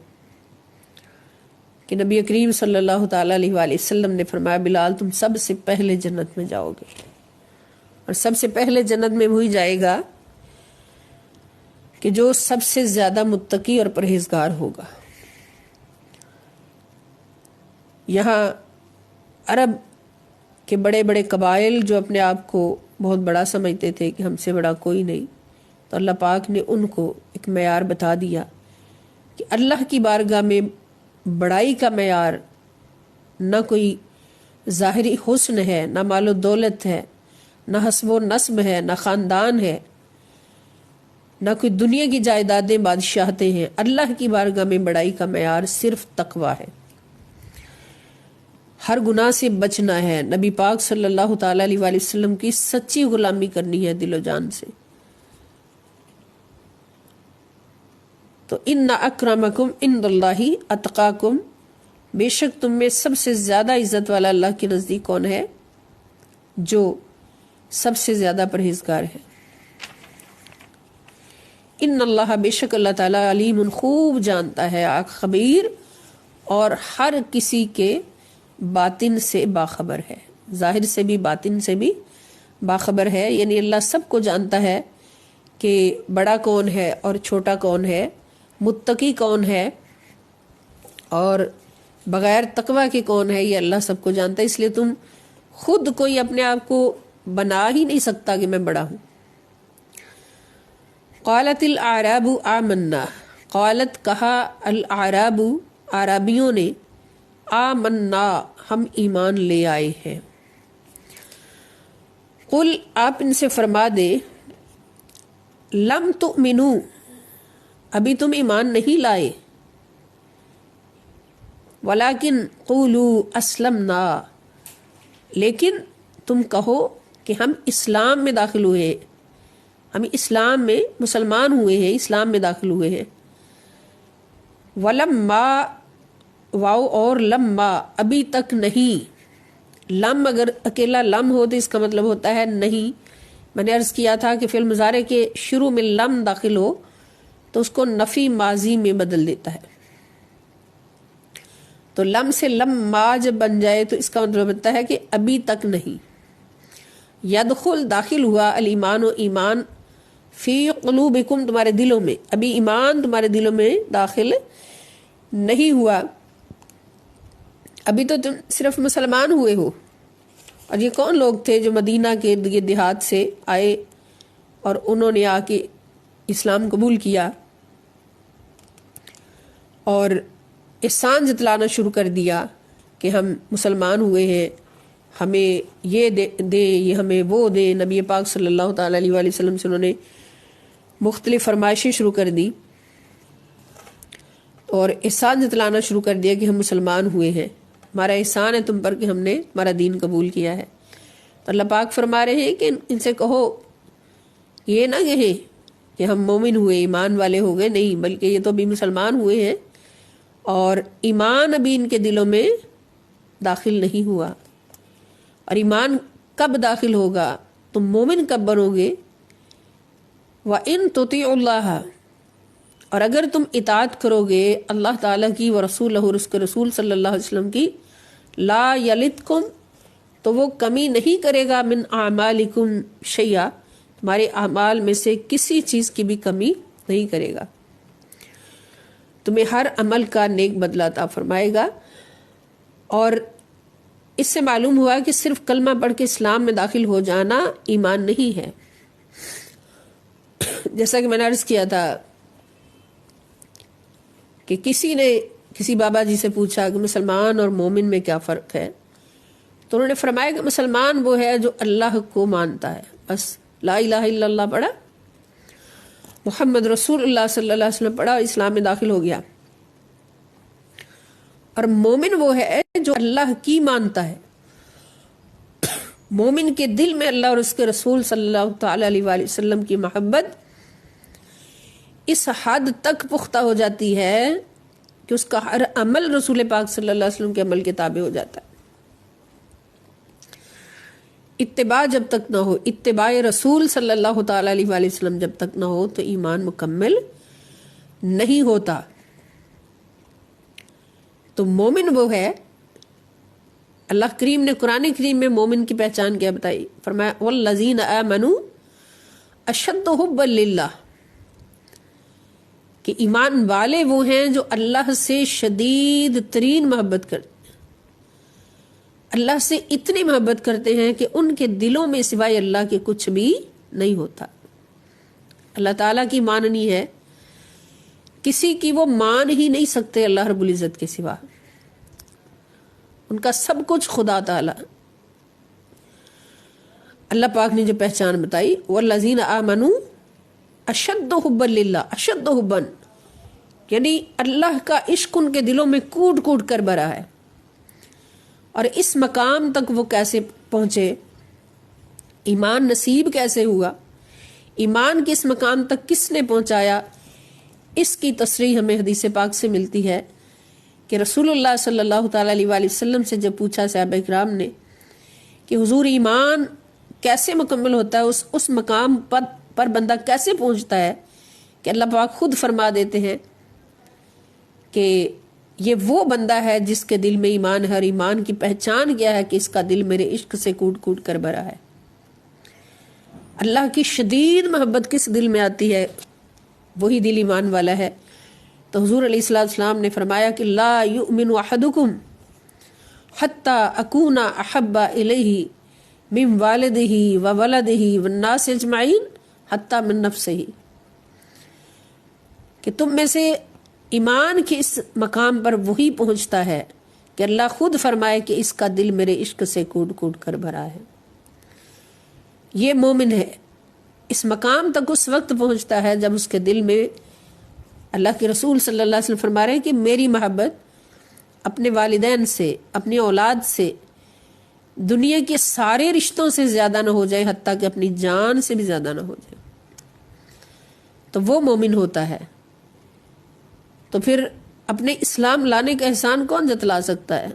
کہ نبی کریم صلی اللہ تعالیٰ علیہ وآلہ وسلم نے فرمایا بلال تم سب سے پہلے جنت میں جاؤ گے، اور سب سے پہلے جنت میں وہی جائے گا کہ جو سب سے زیادہ متقی اور پرہیزگار ہوگا۔ یہاں عرب کے بڑے بڑے قبائل جو اپنے آپ کو بہت بڑا سمجھتے تھے کہ ہم سے بڑا کوئی نہیں، تو اللہ پاک نے ان کو ایک معیار بتا دیا کہ اللہ کی بارگاہ میں بڑائی کا معیار نہ کوئی ظاہری حسن ہے، نہ مال و دولت ہے، نہ حسب و نسب ہے، نہ خاندان ہے، نہ کوئی دنیا کی جائیدادیں، بادشاہتیں ہیں۔ اللہ کی بارگاہ میں بڑائی کا معیار صرف تقوی ہے، ہر گناہ سے بچنا ہے، نبی پاک صلی اللہ تعالیٰ علیہ وآلہ وسلم کی سچی غلامی کرنی ہے دل و جان سے۔ تو ان اکرمکم عند اللہ اتقاکم، بے شک تم میں سب سے زیادہ عزت والا اللہ کے نزدیک کون ہے؟ جو سب سے زیادہ پرہیزگار ہے۔ ان اللہ، بے شک اللہ تعالیٰ، علیم، خوب جانتا ہے، خبیر، اور ہر کسی کے باطن سے باخبر ہے، ظاہر سے بھی باطن سے بھی باخبر ہے۔ یعنی اللہ سب کو جانتا ہے کہ بڑا کون ہے اور چھوٹا کون ہے، متقی کون ہے اور بغیر تقوی کے کون ہے، یہ اللہ سب کو جانتا ہے۔ اس لیے تم خود کوئی اپنے آپ کو بنا ہی نہیں سکتا کہ میں بڑا ہوں۔ قالت الاعراب آمنا، قالت کہا، الاعراب اعرابیوں نے، آمنا ہم ایمان لے آئے ہیں۔ قل آپ ان سے فرما دے، لم تؤمنوا ابھی تم ایمان نہیں لائے، ولیکن قولوا اسلمنا لیکن تم کہو کہ ہم اسلام میں داخل ہوئے ہیں، ہم اسلام میں مسلمان ہوئے ہیں، اسلام میں داخل ہوئے ہیں۔ ولما، واو اور لما، ابھی تک نہیں۔ لم اگر اکیلا لم ہو تو اس کا مطلب ہوتا ہے نہیں۔ میں نے عرض کیا تھا کہ فعل مضارع کے شروع میں لم داخل ہو تو اس کو نفی ماضی میں بدل دیتا ہے، تو لم سے لما جب بن جائے تو اس کا مطلب ہوتا ہے کہ ابھی تک نہیں۔ یدخل داخل ہوا، الایمان و ایمان، فی قلوبکم تمہارے دلوں میں، ابھی ایمان تمہارے دلوں میں داخل نہیں ہوا، ابھی تو تم صرف مسلمان ہوئے ہو۔ اور یہ کون لوگ تھے جو مدینہ کے دیہات سے آئے اور انہوں نے آ کے اسلام قبول کیا اور احسان جتلانا شروع کر دیا کہ ہم مسلمان ہوئے ہیں، ہمیں یہ دے یہ ہمیں وہ دے۔ نبی پاک صلی اللہ تعالیٰ علیہ وآلہ وسلم سے انہوں نے مختلف فرمائشیں شروع کر دی اور احسان جتلانا شروع کر دیا کہ ہم مسلمان ہوئے ہیں، ہمارا احسان ہے تم پر کہ ہم نے تمہارا دین قبول کیا ہے۔ تو اللہ پاک فرما رہے ہیں کہ ان سے کہو، یہ نہ کہیں کہ ہم مومن ہوئے، ایمان والے ہو گئے، نہیں، بلکہ یہ تو ابھی مسلمان ہوئے ہیں اور ایمان ابھی ان کے دلوں میں داخل نہیں ہوا۔ اور ایمان کب داخل ہوگا، تم مومن کب بنو گے؟ وَإِن تُطِيعُوا اللَّهَ، اور اگر تم اطاعت کرو گے اللہ تعالیٰ کی، وَرَسُولَهُ، اور اس کے رسول صلی اللہ علیہ وسلم کی، لا یلدکم، تو وہ کمی نہیں کرے گا، من اعمالکم شیئا، تمہارے اعمال میں سے کسی چیز کی بھی کمی نہیں کرے گا، تمہیں ہر عمل کا نیک بدلہ عطا فرمائے گا۔ اور اس سے معلوم ہوا کہ صرف کلمہ پڑھ کے اسلام میں داخل ہو جانا ایمان نہیں ہے۔ جیسا کہ میں نے عرض کیا تھا کہ کسی نے کسی بابا جی سے پوچھا کہ مسلمان اور مومن میں کیا فرق ہے، تو انہوں نے فرمایا کہ مسلمان وہ ہے جو اللہ کو مانتا ہے، بس لا الہ الا اللہ پڑھا، محمد رسول اللہ صلی اللہ علیہ وسلم پڑھا، اسلام میں داخل ہو گیا۔ اور مومن وہ ہے جو اللہ کی مانتا ہے، مومن کے دل میں اللہ اور اس کے رسول صلی اللہ تعالی علیہ وآلہ وسلم کی محبت اس حد تک پختہ ہو جاتی ہے کہ اس کا ہر عمل رسول پاک صلی اللہ علیہ وسلم کے عمل کے تابع ہو جاتا ہے۔ اتباع جب تک نہ ہو، اتباع رسول صلی اللہ تعالی علیہ وآلہ وسلم جب تک نہ ہو تو ایمان مکمل نہیں ہوتا۔ تو مومن وہ ہے، اللہ کریم نے قرآن کریم میں مومن کی پہچان کیا بتائی، فرمایا والذین آمنوا اشد حبا للہ، کہ ایمان والے وہ ہیں جو اللہ سے شدید ترین محبت کرتے ہیں، اللہ سے اتنی محبت کرتے ہیں کہ ان کے دلوں میں سوائے اللہ کے کچھ بھی نہیں ہوتا۔ اللہ تعالیٰ کی ماننی ہے، کسی کی وہ مان ہی نہیں سکتے اللہ رب العزت کے سوا، ان کا سب کچھ خدا تعالیٰ۔ اللہ پاک نے جو پہچان بتائی، والذین آمنوا اشد حبا للہ، اشد حبا، یعنی اللہ کا عشق ان کے دلوں میں کوٹ کوٹ کر بھرا ہے۔ اور اس مقام تک وہ کیسے پہنچے، ایمان نصیب کیسے ہوا، ایمان کے اس مقام تک کس نے پہنچایا؟ اس کی تصریح ہمیں حدیث پاک سے ملتی ہے کہ رسول اللہ صلی اللہ تعالیٰ علیہ وآلہ وسلم سے جب پوچھا صحابہ کرام نے کہ حضور ایمان کیسے مکمل ہوتا ہے، اس مقام پر بندہ کیسے پہنچتا ہے، کہ اللہ پاک خود فرما دیتے ہیں کہ یہ وہ بندہ ہے جس کے دل میں ایمان ہے، اور ایمان کی پہچان کیا ہے کہ اس کا دل میرے عشق سے کوٹ کوٹ کر بھرا ہے۔ اللہ کی شدید محبت کس دل میں آتی ہے، وہی دل ایمان والا ہے۔ تو حضور علیہ السلام نے فرمایا کہ لا یؤمن احدکم حتی اکون احب الیہ من والدہ وولدہ والناس اجمعین حتی من نفسہ، کہ تم میں سے ایمان کے اس مقام پر وہی پہنچتا ہے کہ اللہ خود فرمائے کہ اس کا دل میرے عشق سے کوٹ کوٹ کر بھرا ہے۔ یہ مومن ہے، اس مقام تک اس وقت پہنچتا ہے جب اس کے دل میں اللہ کے رسول صلی اللہ علیہ وسلم فرما رہے ہیں کہ میری محبت اپنے والدین سے، اپنی اولاد سے، دنیا کے سارے رشتوں سے زیادہ نہ ہو جائے، حتیٰ کہ اپنی جان سے بھی زیادہ نہ ہو جائے، تو وہ مومن ہوتا ہے۔ تو پھر اپنے اسلام لانے کا احسان کون جتلا سکتا ہے؟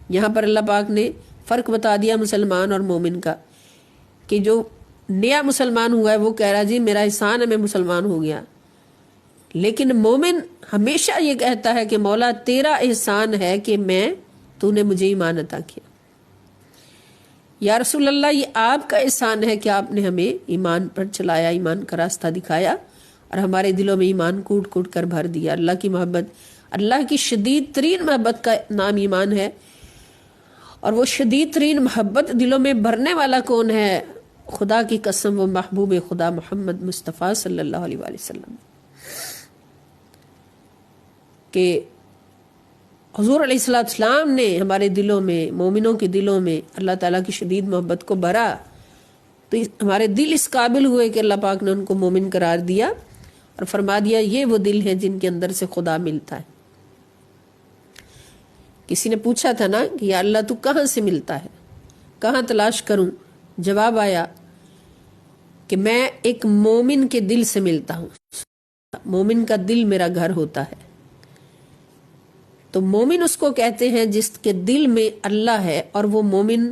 یہاں پر اللہ پاک نے فرق بتا دیا مسلمان اور مومن کا، کہ جو نیا مسلمان ہوا ہے وہ کہہ رہا جی میرا احسان ہے میں مسلمان ہو گیا، لیکن مومن ہمیشہ یہ کہتا ہے کہ مولا تیرا احسان ہے کہ تو نے مجھے ایمان عطا کیا، یا رسول اللہ یہ آپ کا احسان ہے کہ آپ نے ہمیں ایمان پر چلایا، ایمان کا راستہ دکھایا اور ہمارے دلوں میں ایمان کوٹ کوٹ کر بھر دیا۔ اللہ کی محبت، اللہ کی شدید ترین محبت کا نام ایمان ہے، اور وہ شدید ترین محبت دلوں میں بھرنے والا کون ہے؟ خدا کی قسم وہ محبوب خدا محمد مصطفیٰ صلی اللہ علیہ وآلہ وسلم، کہ حضور علیہ السلام نے ہمارے دلوں میں، مومنوں کے دلوں میں اللہ تعالیٰ کی شدید محبت کو بھرا، تو ہمارے دل اس قابل ہوئے کہ اللہ پاک نے ان کو مومن قرار دیا اور فرما دیا یہ وہ دل ہیں جن کے اندر سے خدا ملتا ہے۔ کسی نے پوچھا تھا نا کہ یا اللہ تو کہاں سے ملتا ہے، کہاں تلاش کروں؟ جواب آیا کہ میں ایک مومن کے دل سے ملتا ہوں، مومن کا دل میرا گھر ہوتا ہے۔ تو مومن اس کو کہتے ہیں جس کے دل میں اللہ ہے، اور وہ مومن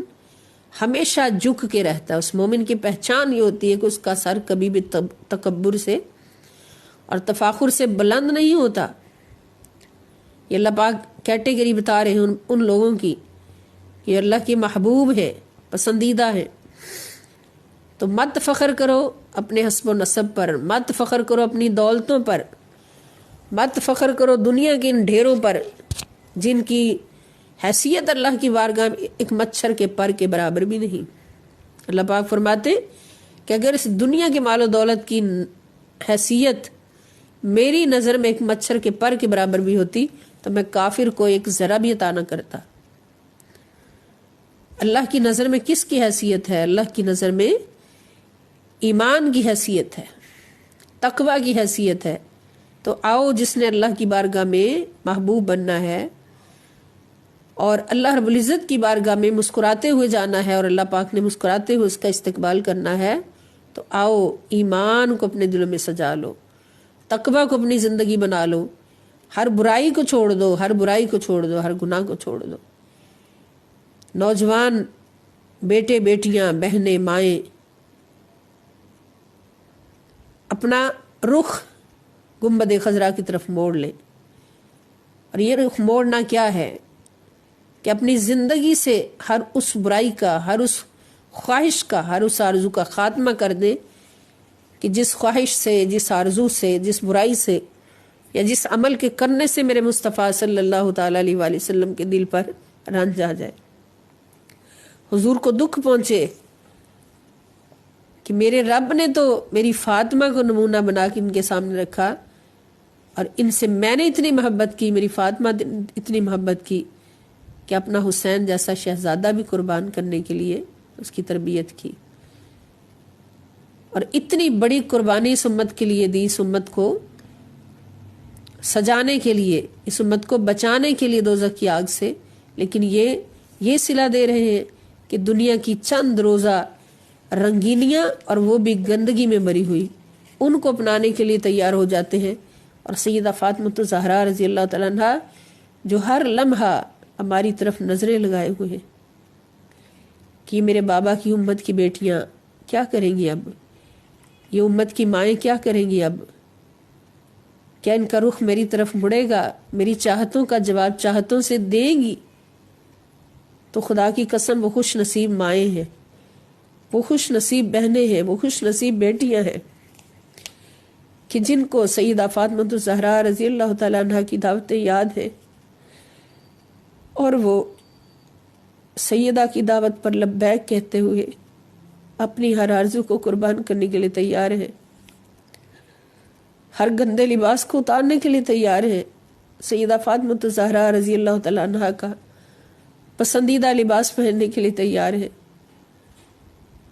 ہمیشہ جھک کے رہتا ہے۔ اس مومن کی پہچان یہ ہوتی ہے کہ اس کا سر کبھی بھی تکبر سے اور تفاخر سے بلند نہیں ہوتا۔ یہ اللہ پاک کیٹیگری بتا رہے ہیں ان لوگوں کی کہ اللہ کی محبوب ہے، پسندیدہ ہے۔ تو مت فخر کرو اپنے حسب و نسب پر، مت فخر کرو اپنی دولتوں پر، مت فخر کرو دنیا کے ان ڈھیروں پر جن کی حیثیت اللہ کی بارگاہ میں ایک مچھر کے پر کے برابر بھی نہیں۔ اللہ پاک فرماتے کہ اگر اس دنیا کے مال و دولت کی حیثیت میری نظر میں ایک مچھر کے پر کے برابر بھی ہوتی تو میں کافر کو ایک ذرا بھی عطا نہ کرتا۔ اللہ کی نظر میں کس کی حیثیت ہے؟ اللہ کی نظر میں ایمان کی حیثیت ہے، تقوی کی حیثیت ہے۔ تو آؤ جس نے اللہ کی بارگاہ میں محبوب بننا ہے اور اللہ رب العزت کی بارگاہ میں مسکراتے ہوئے جانا ہے، اور اللہ پاک نے مسکراتے ہوئے اس کا استقبال کرنا ہے، تو آؤ ایمان کو اپنے دلوں میں سجا لو، تقوی کو اپنی زندگی بنا لو، ہر برائی کو چھوڑ دو، ہر برائی کو چھوڑ دو، ہر گناہ کو چھوڑ دو۔ نوجوان بیٹے بیٹیاں بہنیں مائیں اپنا رخ گنبد خضرا کی طرف موڑ لیں، اور یہ رخ موڑنا کیا ہے کہ اپنی زندگی سے ہر اس برائی کا، ہر اس خواہش کا، ہر اس آرزو کا خاتمہ کر دیں کہ جس خواہش سے، جس آرزو سے، جس برائی سے یا جس عمل کے کرنے سے میرے مصطفیٰ صلی اللہ تعالیٰ علیہ وآلہ وسلم کے دل پر رنج آ جائے، حضور کو دکھ پہنچے کہ میرے رب نے تو میری فاطمہ کو نمونہ بنا کے ان کے سامنے رکھا، اور ان سے میں نے اتنی محبت کی، میری فاطمہ اتنی محبت کی کہ اپنا حسین جیسا شہزادہ بھی قربان کرنے کے لیے اس کی تربیت کی، اور اتنی بڑی قربانی اس امت کے لیے دی، اس امت کو سجانے کے لیے، اس امت کو بچانے کے لیے دوزخ کی آگ سے، لیکن یہ صلہ دے رہے ہیں کہ دنیا کی چند روزہ رنگینیاں اور وہ بھی گندگی میں بری ہوئی ان کو اپنانے کے لیے تیار ہو جاتے ہیں، اور سیدہ فاطمہ الزہرا رضی اللہ تعالیٰ عنہ جو ہر لمحہ ہماری طرف نظریں لگائے ہوئے ہیں کہ میرے بابا کی امت کی بیٹیاں کیا کریں گی اب، یہ امت کی مائیں کیا کریں گی اب، کیا ان کا رخ میری طرف مڑے گا، میری چاہتوں کا جواب چاہتوں سے دیں گی؟ تو خدا کی قسم وہ خوش نصیب مائیں ہیں، وہ خوش نصیب بہنیں ہیں، وہ خوش نصیب بیٹیاں ہیں کہ جن کو سیدہ فاطمہ الزہرا رضی اللہ تعالیٰ عنہ کی دعوتیں یاد ہیں اور وہ سیدہ کی دعوت پر لبیک کہتے ہوئے اپنی ہر آرزو کو قربان کرنے کے لیے تیار ہیں، ہر گندے لباس کو اتارنے کے لیے تیار ہیں۔ سیدہ فاطمہ الزہرا رضی اللہ تعالیٰ عنہ کا پسندیدہ لباس پہننے کے لیے تیار ہیں۔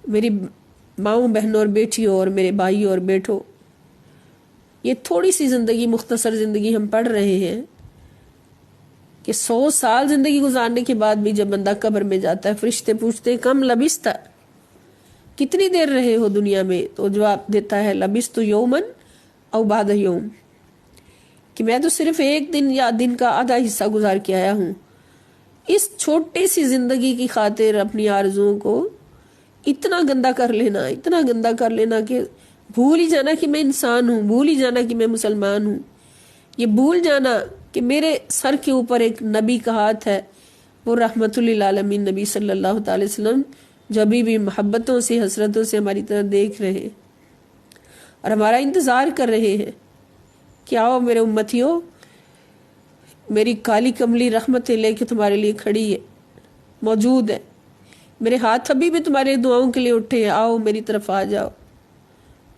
میری ماؤں بہنوں اور بیٹیوں اور میرے بھائیوں اور بیٹوں، یہ تھوڑی سی زندگی، مختصر زندگی ہم پڑھ رہے ہیں کہ 100 سال زندگی گزارنے کے بعد بھی جب بندہ قبر میں جاتا ہے فرشتے پوچھتے ہیں کم لبثت، کتنی دیر رہے ہو دنیا میں؟ تو جواب دیتا ہے لبثت یومن او بعد یوم، کہ میں تو صرف ایک دن یا دن کا آدھا حصہ گزار کے آیا ہوں۔ اس چھوٹی سی زندگی کی خاطر اپنی آرزوؤں کو اتنا گندا کر لینا، اتنا گندا کر لینا کہ بھول ہی جانا کہ میں انسان ہوں، بھول ہی جانا کہ میں مسلمان ہوں، یہ بھول جانا کہ میرے سر کے اوپر ایک نبی کا ہاتھ ہے، وہ رحمت للعالمین نبی صلی اللہ تعالی وسلم، جو ابھی بھی محبتوں سے حسرتوں سے ہماری طرف دیکھ رہے ہیں اور ہمارا انتظار کر رہے ہیں کہ آؤ میرے امتیوں، میری کالی کملی رحمتیں لے کے تمہارے لیے کھڑی ہے، موجود ہے، میرے ہاتھ ابھی بھی تمہارے دعاؤں کے لیے اٹھے ہیں، آؤ میری طرف آ جاؤ،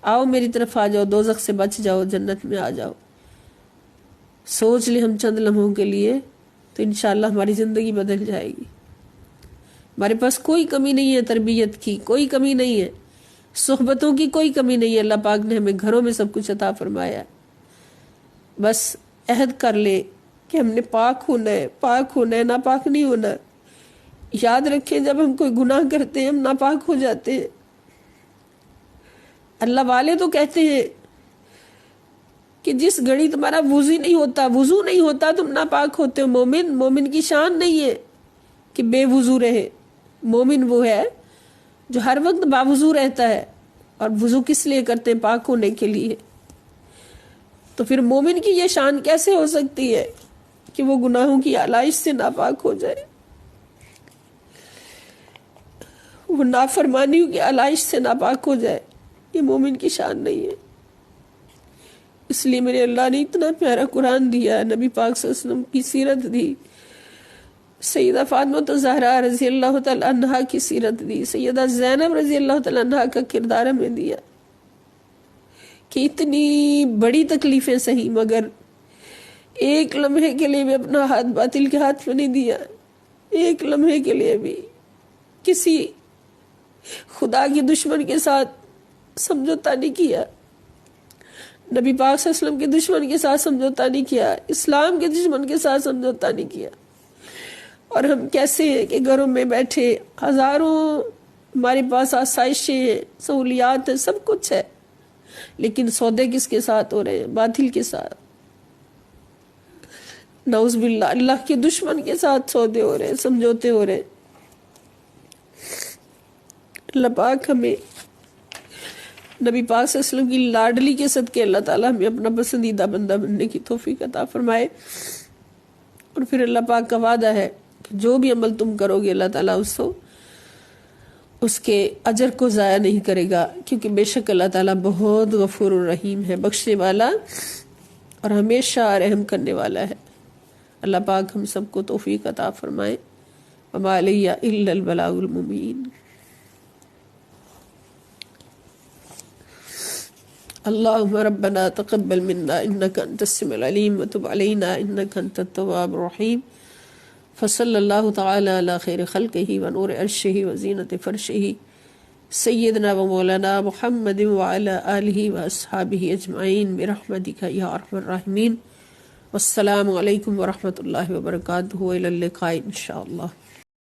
آؤ میری طرف آ جاؤ، دوزخ سے بچ جاؤ، جنت میں آ جاؤ۔ سوچ لیں ہم چند لمحوں کے لیے تو انشاءاللہ ہماری زندگی بدل جائے گی۔ ہمارے پاس کوئی کمی نہیں ہے، تربیت کی کوئی کمی نہیں ہے، صحبتوں کی کوئی کمی نہیں ہے، اللہ پاک نے ہمیں گھروں میں سب کچھ عطا فرمایا ہے۔ بس عہد کر لے کہ ہم نے پاک ہونا ہے، پاک ہونا ہے، ناپاک نہیں ہونا۔ یاد رکھیں جب ہم کوئی گناہ کرتے ہیں ہم ناپاک ہو جاتے ہیں۔ اللہ والے تو کہتے ہیں کہ جس گھڑی تمہارا وضو نہیں ہوتا تم ناپاک ہوتے ہو۔ مومن کی شان نہیں ہے کہ بے وضو رہے، مومن وہ ہے جو ہر وقت باوضو رہتا ہے، اور وضو کس لیے کرتے ہیں؟ پاک ہونے کے لیے۔ تو پھر مومن کی یہ شان کیسے ہو سکتی ہے کہ وہ گناہوں کی آلائش سے ناپاک ہو جائے، وہ نافرمانیوں کی آلائش سے ناپاک ہو جائے؟ یہ مومن کی شان نہیں ہے۔ اس لیے میرے اللہ نے اتنا پیارا قرآن دیا، نبی پاک صلی اللہ علیہ وسلم کی سیرت دی، سیدہ فاطمہ الزہرا رضی اللہ تعالی عنہا کی سیرت دی، سیدہ زینب رضی اللہ تعالی عنہا کا کردار ہمیں دیا کہ اتنی بڑی تکلیفیں سہی مگر ایک لمحے کے لیے بھی اپنا ہاتھ باطل کے ہاتھ میں نہیں دیا، ایک لمحے کے لیے بھی کسی خدا کی دشمن کے ساتھ سمجھوتا نہیں کیا، نبی پاک صلی اللہ علیہ وسلم کے دشمن کے ساتھ سمجھوتا نہیں کیا، اسلام کے دشمن کے ساتھ سمجھوتا نہیں کیا۔ اور ہم کیسے ہیں کہ گھروں میں بیٹھے ہزاروں ہمارے پاس آسائشیں ہیں، سہولیات ہیں، سب کچھ ہے، لیکن سودے کس کے ساتھ ہو رہے ہیں؟ باطل کے ساتھ، نعوذ باللہ، اللہ کے دشمن کے ساتھ سودے ہو رہے ہیں، سمجھوتے ہو رہے ہیں۔ اللہ پاک ہمیں نبی پاک صلی اللہ علیہ وسلم کی لاڈلی کے صدقے اللہ تعالیٰ ہمیں اپنا پسندیدہ بندہ بننے کی توفیق عطا فرمائے۔ اور پھر اللہ پاک کا وعدہ ہے کہ جو بھی عمل تم کرو گے اللہ تعالیٰ اس کے اجر کو ضائع نہیں کرے گا، کیونکہ بے شک اللہ تعالیٰ بہت غفور الرحیم ہے، بخشنے والا اور ہمیشہ رحم کرنے والا ہے۔ اللہ پاک ہم سب کو توفیق عطا فرمائے۔ وما علیہ الا البلاغ المبین۔ اللهم ربنا تقبل منا إنك أنت السميع العليم وتب علينا إنك أنت التواب الرحيم فصلى الله تعالى على خير خلقه ونور عرشه وزينة فرشه سيدنا ومولانا محمد وعلى آله وأصحابه أجمعين برحمتك يا أرحم الراحمين۔ والسلام عليكم ورحمة الله وبركاته، وإلى اللقاء إن شاء الله۔